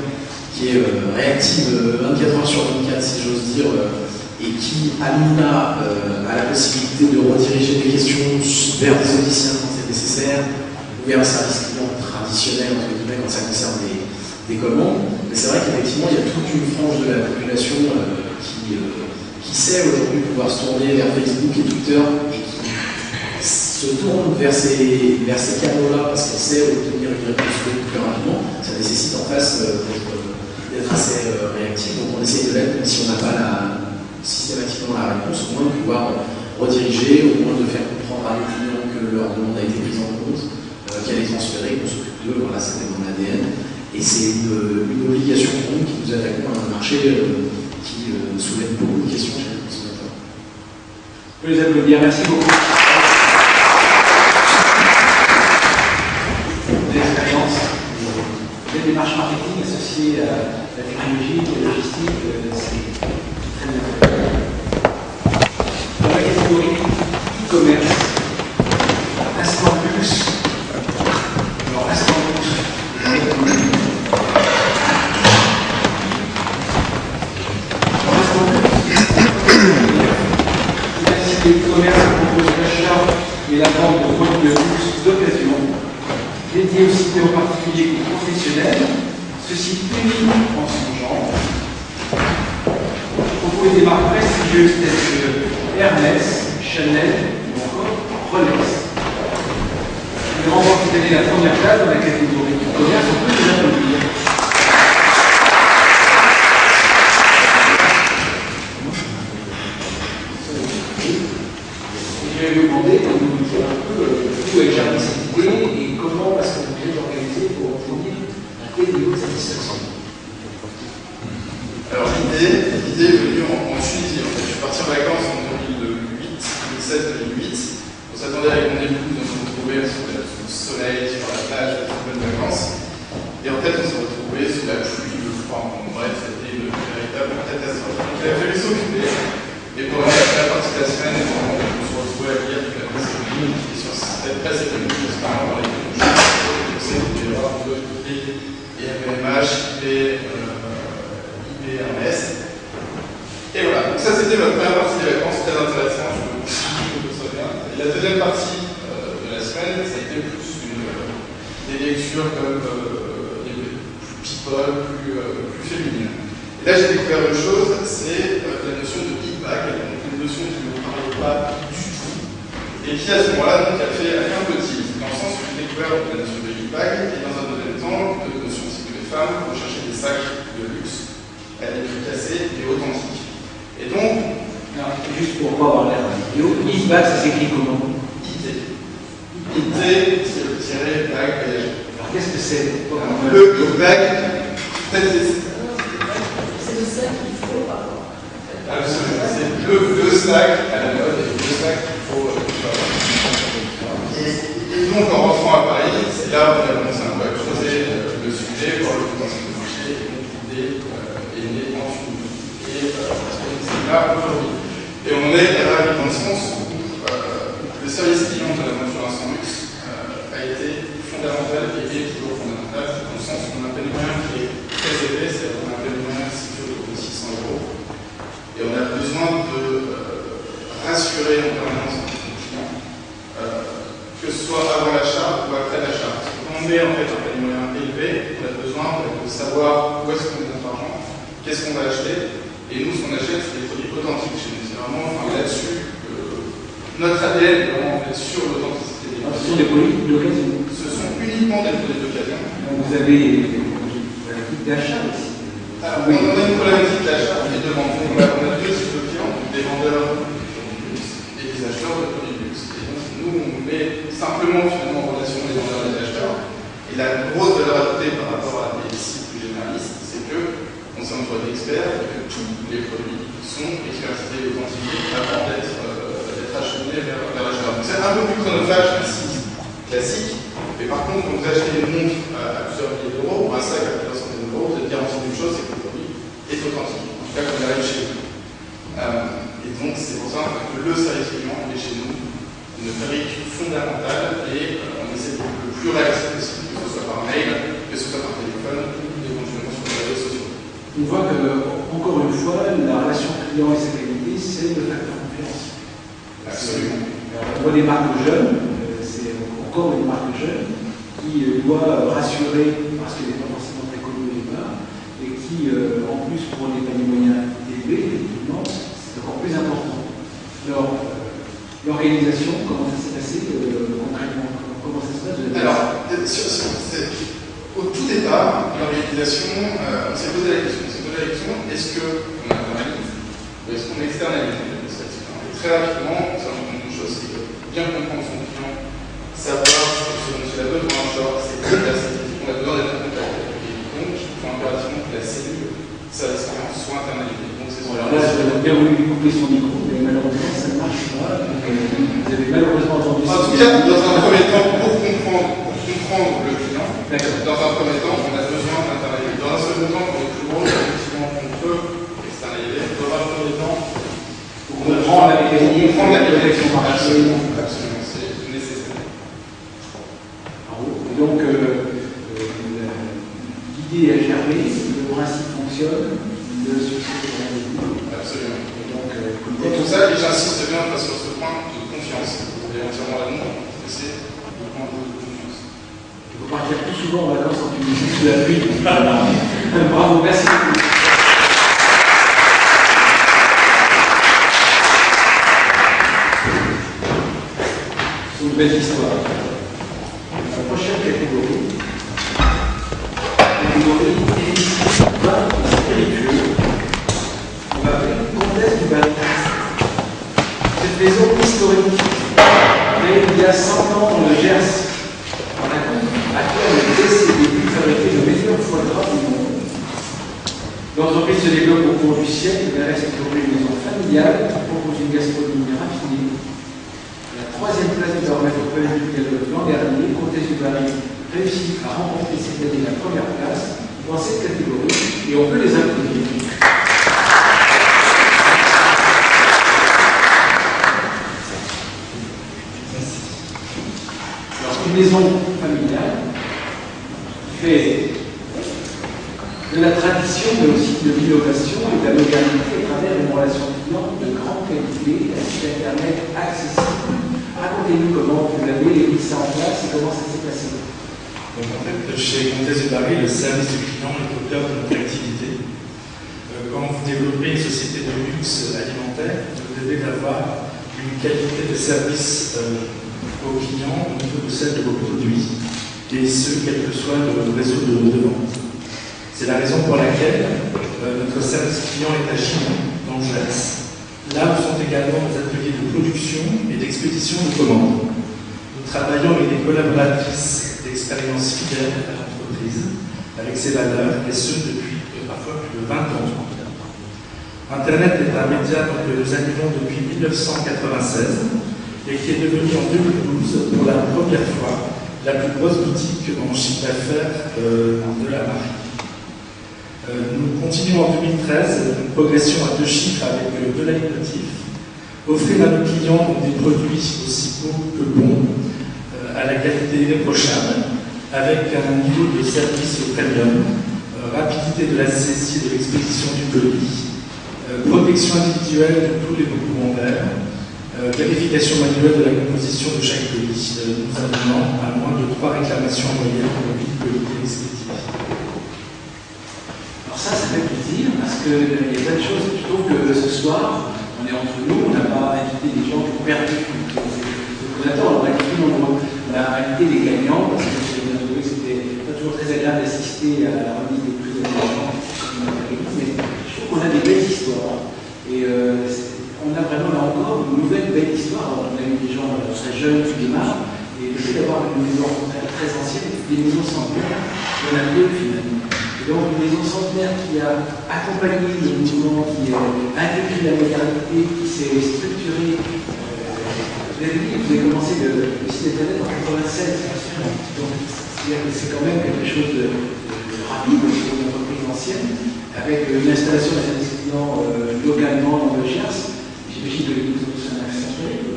qui est réactive 24 heures sur 24 si j'ose dire, et qui à minima a la possibilité de rediriger des questions vers des audiciens quand c'est nécessaire, ou vers un service client traditionnel entre guillemets quand ça concerne des commandes. Mais c'est vrai qu'effectivement il y a toute une frange de la population qui sait aujourd'hui pouvoir se tourner vers Facebook et Twitter, et qui se tourne vers ces canaux-là parce qu'elle sait obtenir une réponse plus rapidement. Ça nécessite en face d'être assez réactif, donc on essaye de l'être, même si on n'a pas systématiquement la réponse, au moins de pouvoir rediriger, au moins de faire comprendre à nos clients que leur demande a été prise en compte, qu'elle est transférée, qu'on s'occupe d'eux, voilà, c'était mon ADN. Et c'est une obligation pour nous qui nous attaquons à un marché qui soulève beaucoup de questions chez les consommateurs. Je peux les applaudir, merci beaucoup. L'expérience, les démarches marketing associées à la technologie, la logistique, c'est très bien. Dans la catégorie e-commerce, instant luxe, alors instant luxe, le e-commerce propose l'achat et la vente de produits de luxe d'occasion, dédiés aussi bien aux particuliers qu'aux professionnels, ceci unique en son genre. Proposer des marques prestigieuses telles que Hermès, Chanel ou encore Rolex. Le remporte cette année la première place dans la catégorie e-commerce, on peut les applaudir. Je vais vous demander de nous dire un peu d'où est germée cette idée et comment est-ce que vous pouvez organiser pour obtenir un tel niveau de satisfaction. Alors l'idée est venue en Tunisie. En fait, je suis parti en vacances en 2007-2008. On s'attendait avec mon épouse de se retrouver sous le soleil, sur la plage, de bonnes vacances. Et en fait, on s'est retrouvé sous la pluie, le froid. Bref, c'était une véritable catastrophe. Donc il a fallu s'occuper. Et pour la partie de la semaine, on se retrouve à lire toute la presse économique. Et sur cette presse économique, notamment dans les technologies, c'était vraiment de l'autre côté, et MMH, IBMS. Et voilà, donc ça c'était ma première partie des vacances, très intéressant, je me souviens. Et la deuxième partie, lectures comme plus people, plus féminine. Et là, j'ai découvert une chose, c'est la notion de Big Bag, donc une notion qui ne me parlait pas du tout, et qui à ce moment-là donc, a fait un peu tilt, dans le sens où j'ai découvert la notion de Big Bag, et dans un deuxième temps, la notion aussi que les femmes vont chercher des sacs de luxe, elle est plus cassée et authentique. Et donc, alors, juste pour pas avoir l'air vidéo, Big Bag, ça s'écrit comment? IT-bag voyager. Alors qu'est-ce que c'est? Le Big Bag, peut-être c'est le sac qu'il faut avoir. Absolument, c'est le sac à la mode et le sac qu'il faut. Et donc en rentrant à Paris, c'est là où on a commencé un peu à creuser le sujet, voir le potentiel de marché, et donc l'idée est née en Tunisie. Et c'est là aujourd'hui. Et on est là dans le sens où le service client de la voiture à son luxe a été fondamental et est toujours fondamental, dans le sens où on a un moyen qui est très élevé, c'est-à-dire qu'on a un moyen situé autour de 600 €. Et on a besoin de rassurer en permanence nos clients, que ce soit avant l'achat ou après l'achat. Parce que quand on met en fait un panier moyen élevé, on a besoin de savoir où est-ce qu'on met notre argent, qu'est-ce qu'on va acheter. Et nous, ce qu'on achète, c'est des produits authentiques chez nous. C'est vraiment là-dessus. Notre ADN est vraiment sur l'authenticité des produits. Ce sont des produits d'occasion. Ce sont uniquement des produits d'occasion. Vous avez une d'achat aussi. Alors, on a une problématique d'achat et de vente. On a deux types de clients, des vendeurs de produits de luxe et des acheteurs de produits de luxe. Et donc, nous, on met simplement finalement en relation les vendeurs et les acheteurs. Et la grosse valeur ajoutée par rapport à des sites plus généralistes, c'est qu'on s'est entouré d'experts et que tous les produits sont expertisés et authentifiés avant d'être acheminés vers l'acheteur. C'est un peu plus chronophage qu'un site classique. Mais par contre, quand vous achetez une montre à plusieurs milliers d'euros ou un sac à plusieurs centaines d'euros, vous êtes garanti d'une chose, c'est que le produit est authentique. En tout cas, quand il arrive chez vous. Et donc, c'est pour ça que le service client est chez nous une brique fondamentale et on essaie d'être le plus réactif possible, que ce soit par mail, que ce soit par téléphone ou éventuellement sur les réseaux sociaux. On voit que, encore une fois, la relation client et sa qualité, c'est le facteur confiance. Absolument. On voit des marques jeunes, c'est encore une marque jeune, qui doit rassurer parce qu'elle n'est pas forcément très connue au départ, et qui, en plus, pour des paniers moyens élevés, effectivement, c'est encore plus important. Alors, l'organisation, comment ça s'est passé concrètement? Comment ça se passe? Alors, au tout départ, l'organisation, on s'est posé la question, est-ce qu'on internalise ou est-ce qu'on externalise l'administratif? Et très rapidement, on s'est rendu compte d'une chose, c'est que bien comprendre son client, savoir ce dont il a besoin, c'est très perspective, on a besoin d'être en contact avec lui. Donc, il faut impérativement que la cellule, sa expérience soit internalisée. Donc, c'est alors là, j'aurais bien voulu lui couper son micro, mais malheureusement, ça ne marche pas. Vous avez malheureusement entendu ça. En tout cas, dans un premier temps, pour comprendre le client, dans un premier temps, on a besoin d'internaliser. Dans un second temps, pour les plus gros, effectivement, on peut externaliser. Dans un premier temps, pour comprendre la mécanique, comprendre la protection marché. Absolument, c'est nécessaire. Et donc, l'idée est germée, le principe fonctionne, le succès est rendez-vous. Absolument. Et donc, et tout ça, et j'insiste bien sur ce point de confiance. Vous avez entièrement raison, c'est le point de confiance. il faut partir plus souvent en vacances en Tunisie sous la pluie. Bravo, merci beaucoup. C'est une belle histoire. La prochaine catégorie, vin spiritueux. On va appeler Comtesse du Bal. Cette maison historique, née il y a 100 ans dans le Gers, en a actuellement ses débuts fabriquer le meilleur foie gras du monde. L'entreprise se développe au cours du siècle, mais reste aujourd'hui une maison familiale qui propose une gastronomie raffinée. La troisième place du baromètre du l'an dernier, Comtesse du Bal réussit à remporter cette année la première place dans cette catégorie et on peut les applaudir. Alors, une maison familiale qui fait de la tradition mais aussi de l'innovation et de la modernité à travers une relation client de grande qualité, un site internet accessible. Racontez-nous comment vous l'avez mis ça en place et comment ça s'est passé. Donc en fait, chez Comtesse de Paris, le service du client est au cœur de notre activité. Quand vous développez une société de luxe alimentaire, vous devez avoir une qualité de service aux clients au niveau de celle de vos produits, et ce, quel que soit le réseau de vente. C'est la raison pour laquelle notre service client est à Chinon, dans le Gers. Là où sont également nos ateliers de production et d'expédition de commandes. Nous travaillons avec des collaboratrices d'expérience fidèles à l'entreprise, avec ses valeurs, et ce depuis parfois plus de 20 ans. Internet est un média que nous animons depuis 1996 et qui est devenu en 2012, pour la première fois, la plus grosse boutique en chiffre d'affaires de la marque. Nous continuons en 2013 une progression à 2 chiffres avec de l'animatif, offrir à nos clients des produits aussi beaux que bons, à la qualité irréprochable, avec un niveau de service premium, rapidité de la saisie et de l'expédition du colis, protection individuelle de tous les documents verts, vérification manuelle de la composition de chaque colis, nous amenant à moins de 3 réclamations en moyenne pour le colis expédié. Alors ça fait plaisir, parce qu'il y a plein de choses. Je trouve que ce soir, on est entre nous, on n'a pas invité des gens qui ont perdu. On a invité nombreux. On a invité des gagnants, parce que j'ai bien trouvé que c'était pas toujours très agréable d'assister à la remise des prix de l'argent. Mais je trouve qu'on a des belles histoires. Et on a vraiment là encore une nouvelle belle histoire. Alors, on a eu des gens très jeunes qui démarrent, et le fait d'avoir une maison très ancienne, des maisons centenaires, on a deux finalement. Et donc une maison centenaire qui a accompagné le mouvement, qui a intégré la modernité, qui s'est structurée. Vous avez dit, vous avez commencé le site internet en 1996, donc c'est quand même quelque chose de rapide pour une entreprise ancienne, avec une installation d'un service client localement dans le Gers. J'imagine que les autres sont accentués.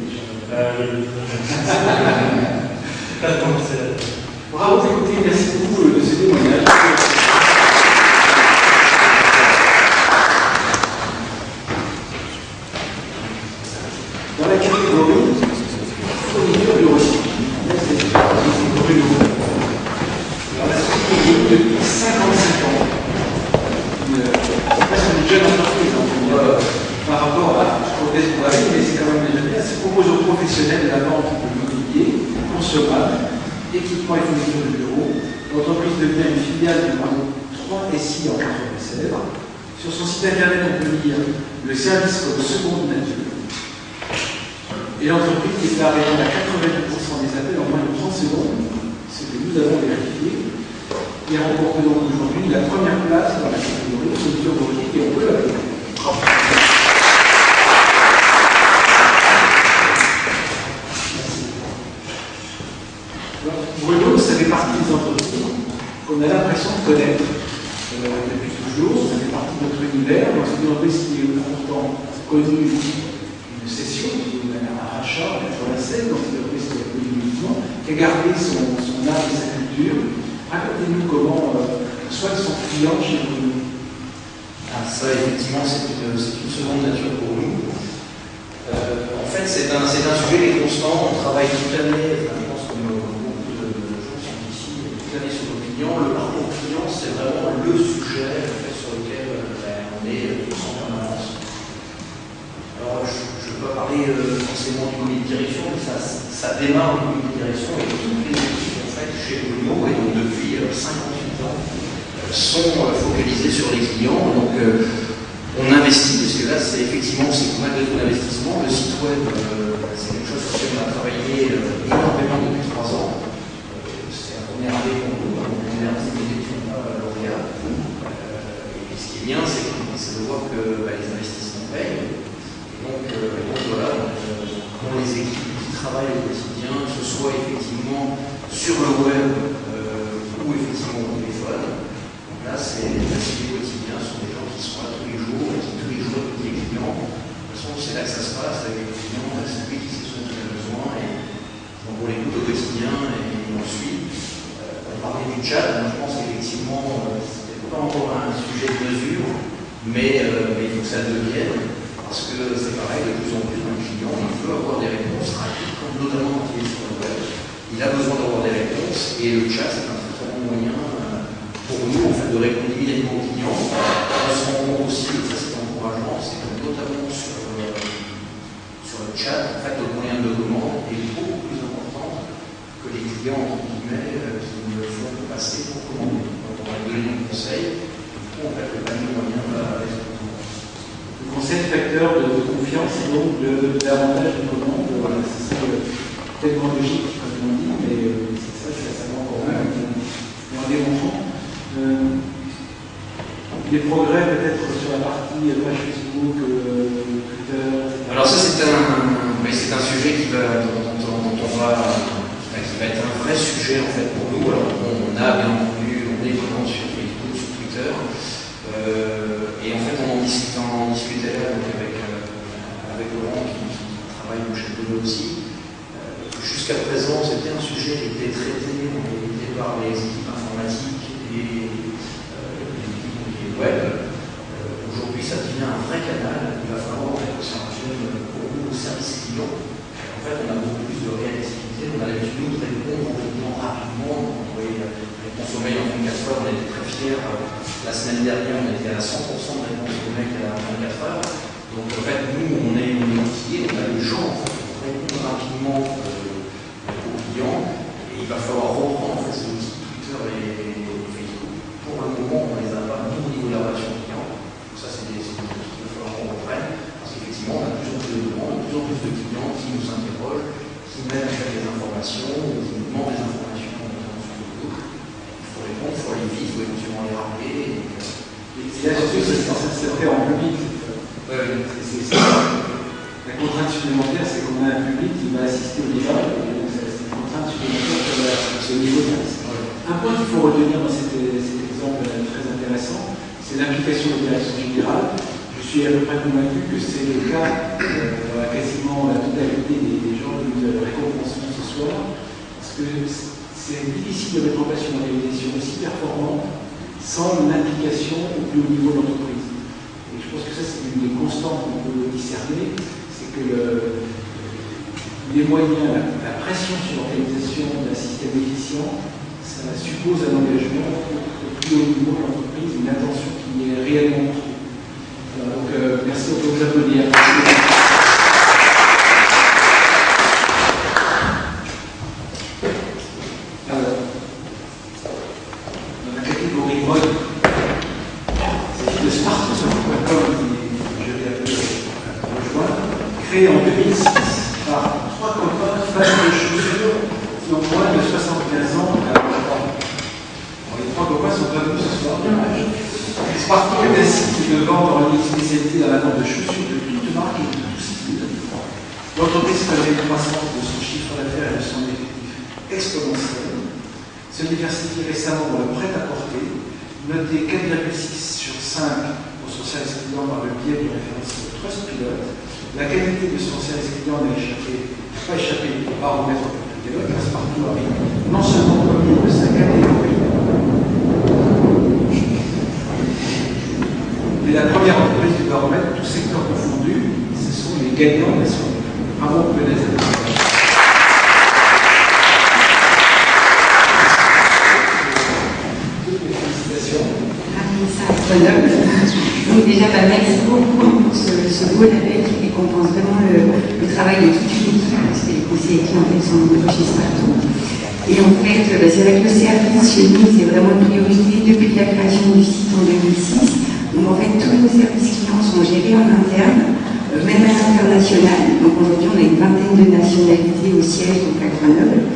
Bravo, écoutez, merci beaucoup de ce témoignage. Dans la catégorie fourniture de recycling, c'est Bruno. Alors la société depuis 55 ans, une jeune entreprise par rapport à Comtesse de Paris, mais c'est quand même déjà bien, c'est propose aux professionnels de la vente de mobilier, consommables, équipements et fournitures de bureaux. L'entreprise devient une filiale du groupe 3 SI en Contre-Sèvres. Sur son site internet, on peut lire le service comme seconde nature. Et l'entreprise déclare répondre à 82% des appels en moins de 30 secondes, ce que nous avons vérifié, et remporte donc aujourd'hui la première place dans la catégorie de solutions logiques, et on peut l'appeler. Bruno, ça fait partie des entreprises qu'on a l'impression de connaître depuis toujours, ça fait partie de notre univers. C'est une entreprise qui est pourtant connue une session, un rachat en 1996, donc c'est une entreprise qui a connu le mouvement, qui a gardé son art et sa culture. Racontez-nous comment soigne son client chez vous. Ça, effectivement, c'est une seconde nature pour nous. En fait, c'est un sujet qui est constant. On travaille toute l'année, je pense que beaucoup de gens sont ici, toute l'année sur nos clients. Le parcours client, c'est vraiment le sujet en fait, sur lequel on est tous en permanence. Alors, je ne peux pas parler forcément du comité de direction, mais ça démarre au comité de direction et toutes les équipes en fait, chez Bruno, et donc depuis 58 ans, sont focalisées sur les clients. Donc, on investit, parce que là, c'est effectivement, c'est malgré tout l'investissement. Le site web, c'est quelque chose sur lequel on a travaillé énormément depuis 3 ans. C'est la première année pour nous, on est lauréat. Et ce qui est bien, c'est de voir que les investissements payent. Et donc voilà, pour les équipes qui travaillent au quotidien, que ce soit effectivement sur le web ou effectivement au téléphone. Donc là, c'est les facilités quotidiens, ce sont des gens qui sont là tous les jours et qui tous les jours écoutent les clients. De toute façon, c'est là que ça se passe avec les clients, c'est lui qui sait ce dont il a besoin et donc on l'écoute au quotidien et on suit. On parlait du chat, je pense qu'effectivement, c'était pas encore un sujet de mesure, mais il faut que ça le devienne. Parce que c'est pareil, de plus en plus un client, il veut avoir des réponses rapides, notamment quand il est sur le web. Il a besoin d'avoir des réponses, et le chat, c'est un très bon moyen pour nous en fait, de répondre immédiatement aux clients. On se rend compte aussi, et ça c'est encourageant, c'est que notamment sur le chat, en fait, notre moyen de commande est beaucoup plus important que les clients entre guillemets, qui me font passer pour commander. Donc on va donner un conseil, du coup on fait le même moyen avec le concept facteur de confiance et donc davantage de commande. Voilà, c'est tellement logique, comme on dit, mais c'est ça, je suis assez encore même. Et en démontrant les progrès peut-être sur la partie page Facebook, Twitter, etc. Alors ça c'est un sujet qui va être un vrai sujet en fait pour nous. Alors on a bien entendu, on est vraiment sur Facebook, sur Twitter, et en fait on en discutait là avec Laurent qui travaille chez Bono aussi. Jusqu'à présent c'était un sujet qui était traité par les équipes informatiques et les web. Aujourd'hui ça devient un vrai canal. Il va falloir que ça fonctionne pour nous au service client. En fait, on a beaucoup plus de réactivité, on a l'habitude de répondre rapidement. Vous voyez, réponse au mail en 24 heures, on était très fiers. La semaine dernière, on était à 100% de réponse au mail à 24 heures. Donc, en fait, nous, on est outillés, on a les gens en fait, pour répondre rapidement aux clients. Et il va falloir reprendre en fait, ces outils Twitter et Facebook. Pour le moment, on ne les a pas au niveau de la relation client. Donc, ça, c'est des outils qu'il va falloir qu'on reprenne. Parce qu'effectivement, on a de plus en plus de demandes, de plus en plus de clients qui nous interrogent, qui mettent des informations, ou qui nous demandent des informations notamment sur le groupe. Il faut répondre, il faut aller vite, il faut éventuellement les rappeler. Et là, surtout, c'est fait en public. La contrainte supplémentaire, c'est qu'on a un public qui va assister au débat, et donc c'est une contrainte supplémentaire sur ce niveau de service. Un point qu'il faut retenir dans cet exemple très intéressant, c'est l'implication de la direction générale. Je suis à peu près convaincu que c'est le cas dans quasiment la totalité des gens que nous récompensons ce soir, parce que c'est difficile de mettre en place une organisation aussi performante sans l'implication au plus haut niveau de l'entreprise. Et je pense que ça, c'est une des constantes qu'on peut discerner, c'est que les moyens, la pression sur l'organisation d'un système efficient, ça suppose un engagement au plus haut niveau de l'entreprise, une attention qui est réellement trouvée. Donc, merci, on peut vous applaudir. Alors, dans la catégorie mode, c'est de Smartphone.com qui je vais rejoindre, créé en 2006 par 3 copains fans de chaussures qui ont moins de 75 ans à rejoindre. Les 3 copains sont pas venus ce soir. Smartphone est un site de vente en ligne spécialisé dans la vente de chaussures de toutes marques et de tout style. L'entreprise connaît une croissance de son chiffre d'affaires et de son effectif exponentiel. Se diversifie récemment dans le prêt-à-porter, noté 4,6 sur 5 pour son service client par le biais du référentiel Trustpilot. La qualité de son service client n'a pas échappé au baromètre de Deloitte, car Smartphone arrive non seulement premier de sa catégorie, mais la première entreprise du baromètre, tous secteurs confondus, ce sont les gagnants nationaux. Bravo, vous pouvez les applaudir. Toutes mes félicitations. Donc déjà, merci beaucoup pour ce beau label qui récompense vraiment le travail de toute une équipe, parce que les conseillers clientèle sont nombreux chez Smartphone. Et en fait, c'est vrai que le service chez nous, c'est vraiment une priorité depuis la création du site en 2006. Donc en fait, tous nos services clients sont gérés en interne, même à l'international. Donc aujourd'hui, on a une vingtaine de nationalités au siège, donc à Grenoble.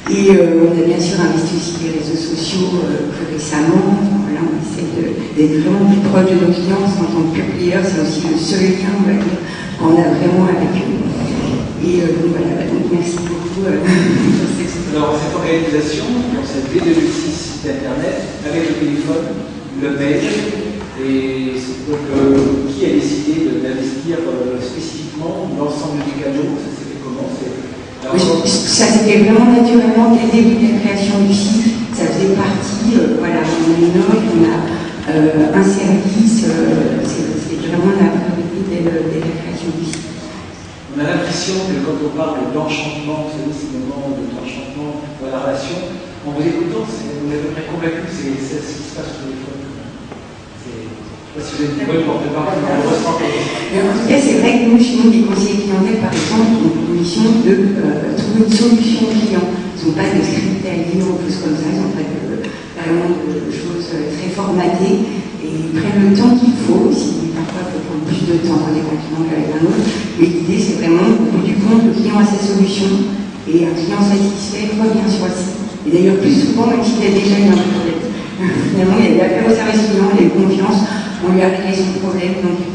Et on a bien sûr investi aussi des réseaux sociaux plus récemment. Voilà, on essaie d'être vraiment plus proche de nos clients en tant que pure player. C'est aussi le seul lien, on va dire, qu'on a vraiment avec eux. Et donc voilà, donc merci beaucoup. Alors, cette organisation, cette V2006 site internet, avec le téléphone, le mail, et donc, qui a décidé d'investir spécifiquement l'ensemble des canaux? Ça s'est fait comment? Ça c'était vraiment naturellement dès le début de la création du site. Ça faisait partie, voilà, on a une offre, on a un service, c'est vraiment la priorité dès la création du site. On a l'impression que quand on parle d'enchantement, vous savez, ces moments d'enchantement dans la relation, en vous écoutant, on est à peu près convaincu que c'est ce qui se passe sur les fois. Je ne sais pas si vous êtes une bonne porte-parole, mais malheureusement. En tout cas, c'est vrai que nous, chez nous, les conseillers clientèle, par exemple, ont pour mission de trouver une solution client. Ils n'ont pas de script à lire ou choses comme ça, ils n'ont pas vraiment de choses très formatées et ils prennent le temps qu'il faut, si parfois il faut prendre plus de temps avec un client qu'avec un autre. Mais l'idée, c'est vraiment, au bout du compte, le client a sa solution et un client satisfait revient sur le site. Et d'ailleurs, plus souvent, même s'il a déjà eu un problème. Finalement, il a affaire au service client, il a eu confiance, on lui a réglé son problème. Donc...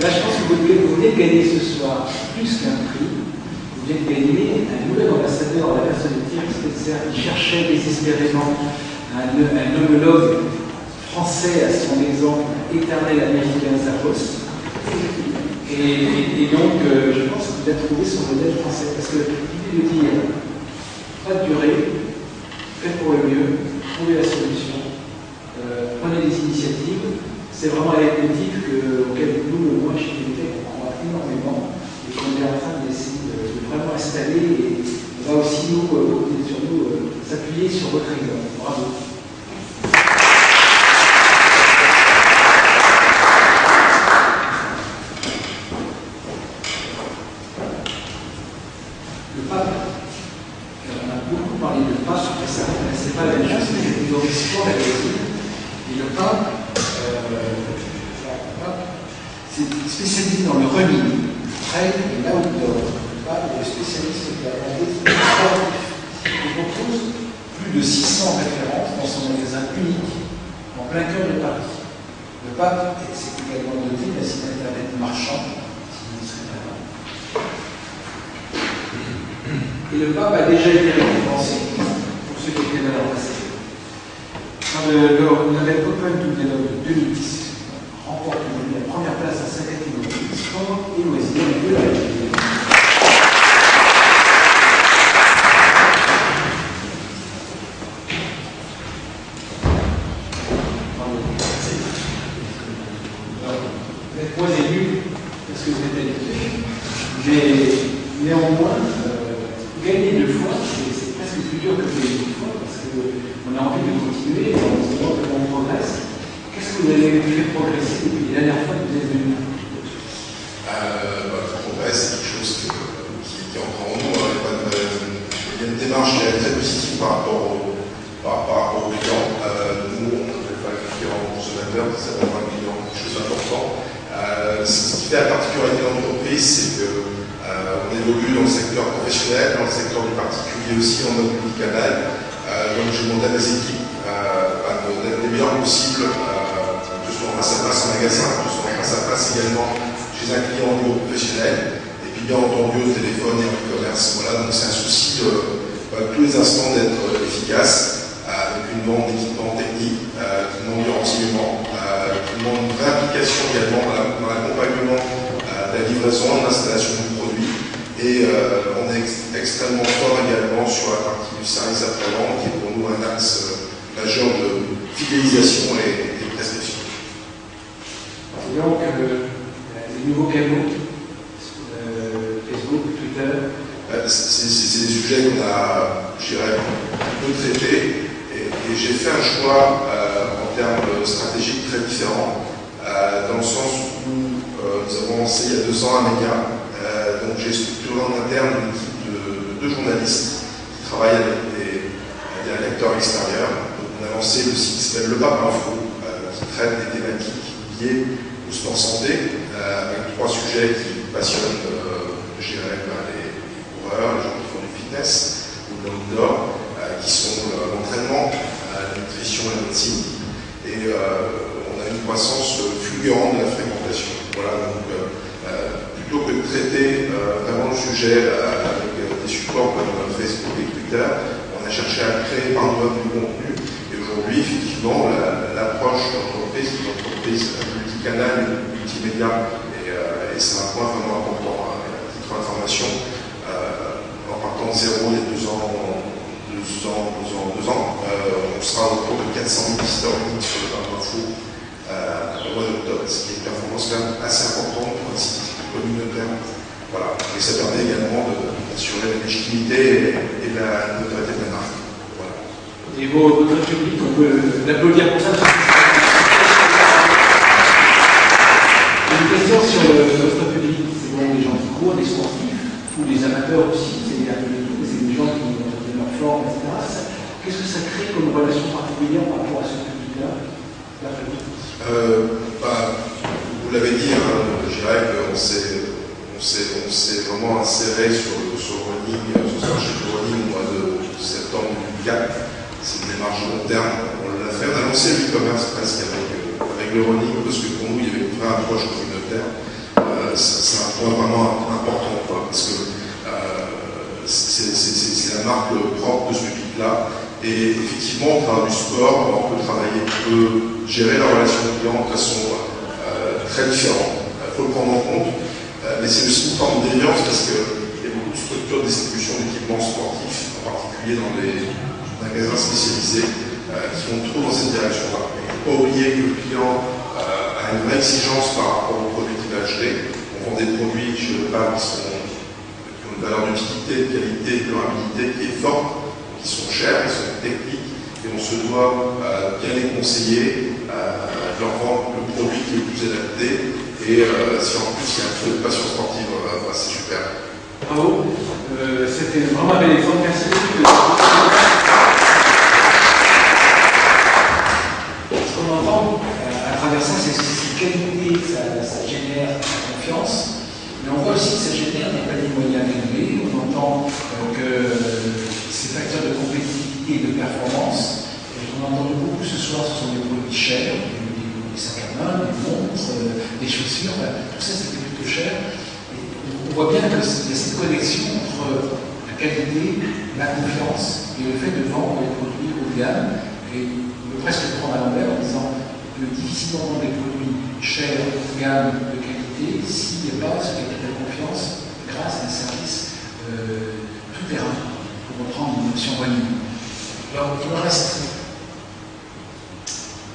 Là, je pense que vous venez de gagner ce soir plus qu'un prix. Vous venez de gagner un nouvel ambassadeur à la personne de Thierry Spencer qui cherchait désespérément un homologue français à son exemple éternel américain Zappos. Et donc, je pense qu'il a trouvé son modèle français. Parce que l'idée de dire, pas de durée, faites pour le mieux, trouvez la solution, prenez des initiatives, c'est vraiment la leitmotiv auquel nous, moi, chez Unitech, on croit énormément et qu'on est en train d'essayer de vraiment installer et on va aussi, nous, compter sur nous, s'appuyer sur votre exemple. Bravo. Le pape, on a beaucoup parlé de pape, mais ça ne connaissait pas la même chose, mais c'était une histoire avec et le pape, c'est spécialisé dans le running, trail et l'outdoor. Le pape est le spécialiste de la vendée sportive. Il propose plus de 600 références dans son magasin unique en plein cœur de Paris. Le pape s'est également doté d'un site internet marchand, si vous ne serez pas là. Et le pape a déjà été récompensé, pour ceux qui étaient là l'an passé. Dans le label Open to Develop de 2010, remporte la première place à sa catégorie sport et loisirs de la République. Vous êtes moins élu parce que vous êtes habitué, mais néanmoins, gagner 2 fois, c'est presque plus dur que gagner 1 fois parce qu'on a envie de continuer et on se demande comment on progresse. Qu'est-ce que vous avez fait progresser depuis la dernière fois que vous êtes venu? Le progrès, c'est quelque chose qui est encore en nous. Il y a une démarche qui est très positive par rapport aux clients. Nous, on ne fait pas le client consommateur, ça va pas le client, quelque chose d'important. Ce qui fait la particularité de l'entreprise, c'est qu'on évolue dans le secteur professionnel, dans le secteur du particulier aussi, en mode multicanal. Donc j'ai demandé à mes équipes d'être les meilleurs possibles, que ce soit en face à face en magasin, que ce soit en face à face également chez un client au niveau professionnel, et puis bien entendu au téléphone et en e-commerce. Voilà, donc c'est un souci tous les instants d'être efficace, avec une demande d'équipement technique, qui demande du renseignement, qui demande une vraie implication également dans l'accompagnement de la livraison, de l'installation du produit. Et on est extrêmement fort également sur la partie du service après-vente, qui est pour nous un axe majeur de fidélisation et de prescription. Et donc, les nouveaux canaux, Facebook, Twitter. C'est des sujets qu'on a, je dirais, peu traités. Et j'ai fait un choix en termes stratégiques très différents, dans le sens où nous avons lancé il y a 2 ans un média. Donc j'ai structuré en interne une équipe de 2 journalistes qui travaillent avec des lecteurs extérieurs. Donc on a lancé le site qui s'appelle Le Pape Info, qui traite des thématiques liées au sport santé, avec 3 sujets qui passionnent, je dirais, les coureurs, les gens qui font du fitness ou de l'outdoor, qui sont l'entraînement, la nutrition et la médecine. Et on a une croissance fulgurante de la fréquentation. Voilà, donc plutôt que de traiter vraiment le sujet avec des supports comme Facebook et Twitter, on a cherché à créer par nous-mêmes du contenu. Et aujourd'hui, effectivement, l'approche d'entreprise, c'est une entreprise multicanal et multimédia, et c'est un point vraiment important. À titre d'information, en partant de zéro il y a 2 ans, on sera autour de 400 000 visiteurs uniques sur le Pape Info au mois d'octobre, ce qui est une performance quand même assez importante pour un site communautaire. Voilà. Et ça permet également d'assurer la légitimité et la notoriété de la marque. Voilà. Et votre public, on peut l'applaudir pour ça. Une question sur votre public, c'est bon, les gens qui courent, les sportifs, ou les amateurs aussi, c'est un peu de tout, c'est des gens qui ont leur forme, etc. Qu'est-ce que ça crée comme relation particulière par rapport à ce public-là? Vous l'avez dit, hein, je dirais qu'on s'est vraiment inséré sur le running, sur ce marché du running au mois de septembre 2004. C'est une démarche long terme. On l'a fait, on a lancé le e-commerce presque avec le running, parce que pour nous, il y avait une vraie approche communautaire. C'est un point vraiment important, parce que c'est la marque propre de ce public-là. Et effectivement, au travers du sport, on peut travailler, on peut gérer la relation client de façon très différente. Il faut le prendre en compte. Mais c'est aussi une forme de déviance parce qu'il y a beaucoup de structures de distribution d'équipements sportifs, en particulier dans les magasins spécialisés, qui vont trop dans cette direction-là. Il ne faut pas oublier que le client a une vraie exigence par rapport aux produits qu'il va acheter. On vend des produits, je ne veux pas, qui ont une valeur d'utilité, de qualité, de durabilité qui est forte. Ils sont chers, ils sont techniques, et on se doit bien les conseiller, leur vendre le produit qui est le plus adapté, et si en plus il y a un peu de passion sportive, c'est super. Bravo, c'était vraiment un bel exemple, merci beaucoup. Ce qu'on entend à travers ça, c'est cette qualité, ça génère la confiance, mais on voit aussi que ça génère des paniers moyens élevés, on entend que ces facteurs de compétitivité et de performance, et on a entendu beaucoup ce soir, ce sont des produits chers, des sacs à main, des montres, des chaussures, tout ça c'était plutôt cher. Et on voit bien qu'il y a cette connexion entre la qualité, la confiance et le fait de vendre des produits haut de gamme. Et on peut presque le prendre à l'envers en disant que difficilement vendre des produits chers, haut de gamme, de qualité, s'il n'y a pas ce capital de confiance grâce à un service tout terrain. Pour reprendre une notion running. Alors, il me reste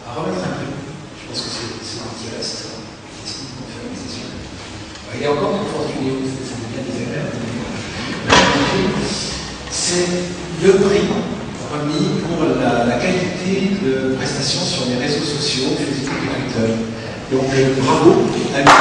à remettre un peu. Je pense que c'est ce qui reste. Qu'est-ce qu'on peut faire, c'est sûr. Il y a encore une fortune, c'est bien désagréable. C'est le prix remis pour la qualité de prestation sur les réseaux sociaux, Facebook et Twitter. Donc, bravo à nous.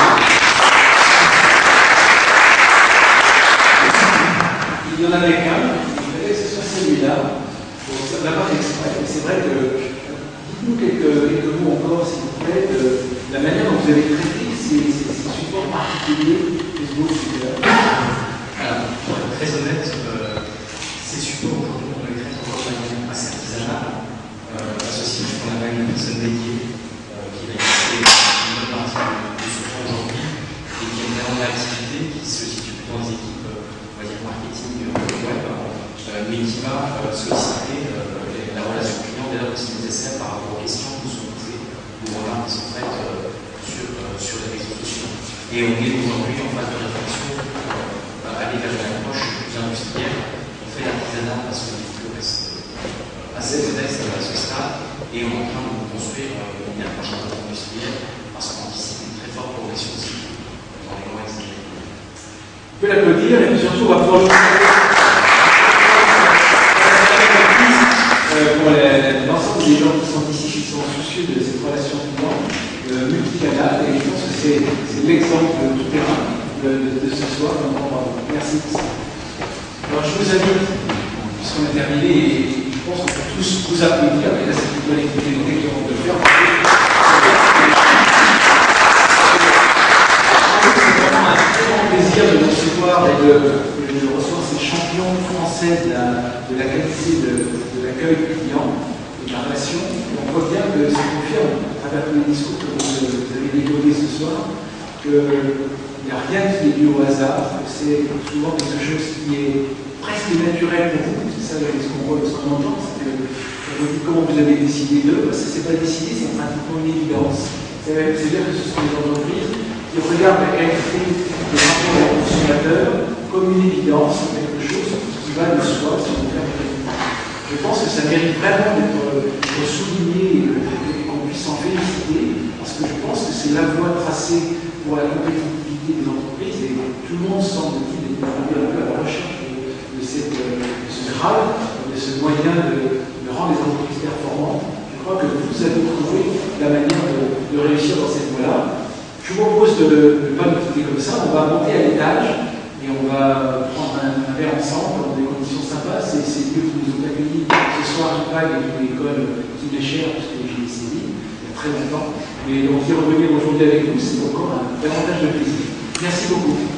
Il y en avait qu'un. Que ce soit celui-là, ça n'a pas d'extrait, mais c'est vrai que dites-nous quelques mots encore, s'il vous plaît, de la manière dont vous avez traité ces supports particuliers, Facebook, Twitter. Alors, pour être très honnête, ces supports aujourd'hui, on les traite encore de manière assez artisanale, associé à ce qu'on appelle une personne dédiée, qui va exister une bonne partie de ce fonds aujourd'hui, et qui est vraiment une activité qui se situe dans des équipes, on va dire, marketing web, mais qui va solliciter la relation client dès lors que c'est nécessaire par rapport aux questions qui sont posées, aux remarques qui sont faites sur les réseaux sociaux. Et on est aujourd'hui en phase de réflexion pour aller vers une approche plus industrielle. On fait l'artisanat parce que le reste assez modeste à ce stade, et on est en train de construire une approche un peu industrielle parce qu'on anticipe une très forte progression aussi dans les lois extérieures. On peut l'applaudir et surtout on va pouvoir pour l'ensemble des gens qui sont ici, qui sont soucieux de cette relation client multicanal, et je pense que c'est l'exemple tout terrain de ce soir. Merci pour ça. Alors je vous invite, puisqu'on a terminé, et je pense qu'on peut tous vous applaudir, mais là c'est plutôt les communautés qui vont le faire. C'est vraiment un très grand plaisir de vous recevoir et de recevoir ces champions français de la qualité de l'accueil client et de la relation. Et on voit bien que ça confirme, à travers tous les discours que vous avez développés ce soir, qu'il n'y a rien qui est dû au hasard, que c'est souvent quelque chose qui est presque naturel pour vous. C'est ça ce qu'on voit, ce qu'on entend. On vous dit comment vous avez décidé d'eux. Ça, c'est pas décidé, c'est pratiquement une évidence. C'est-à-dire que ce sont des entreprises qui regardent la qualité des rapports aux consommateurs comme une évidence, quelque chose qui va de soi si on fait un. Je pense que ça mérite vraiment d'être souligné et qu'on puisse en féliciter, parce que je pense que c'est la voie tracée pour la compétitivité des entreprises, et tout le monde semble-t-il être un peu à la recherche de ce Graal, de ce moyen de rendre les entreprises de ne pas nous quitter comme ça. On va monter à l'étage et on va prendre un verre ensemble dans des conditions sympas. C'est lieux qui nous ont accueillis ce soir du PAG et de l'école qui m'est chère, parce que j'ai essayé il y a très longtemps. Mais donc y revenir aujourd'hui avec vous, c'est encore un davantage de plaisir. Merci beaucoup.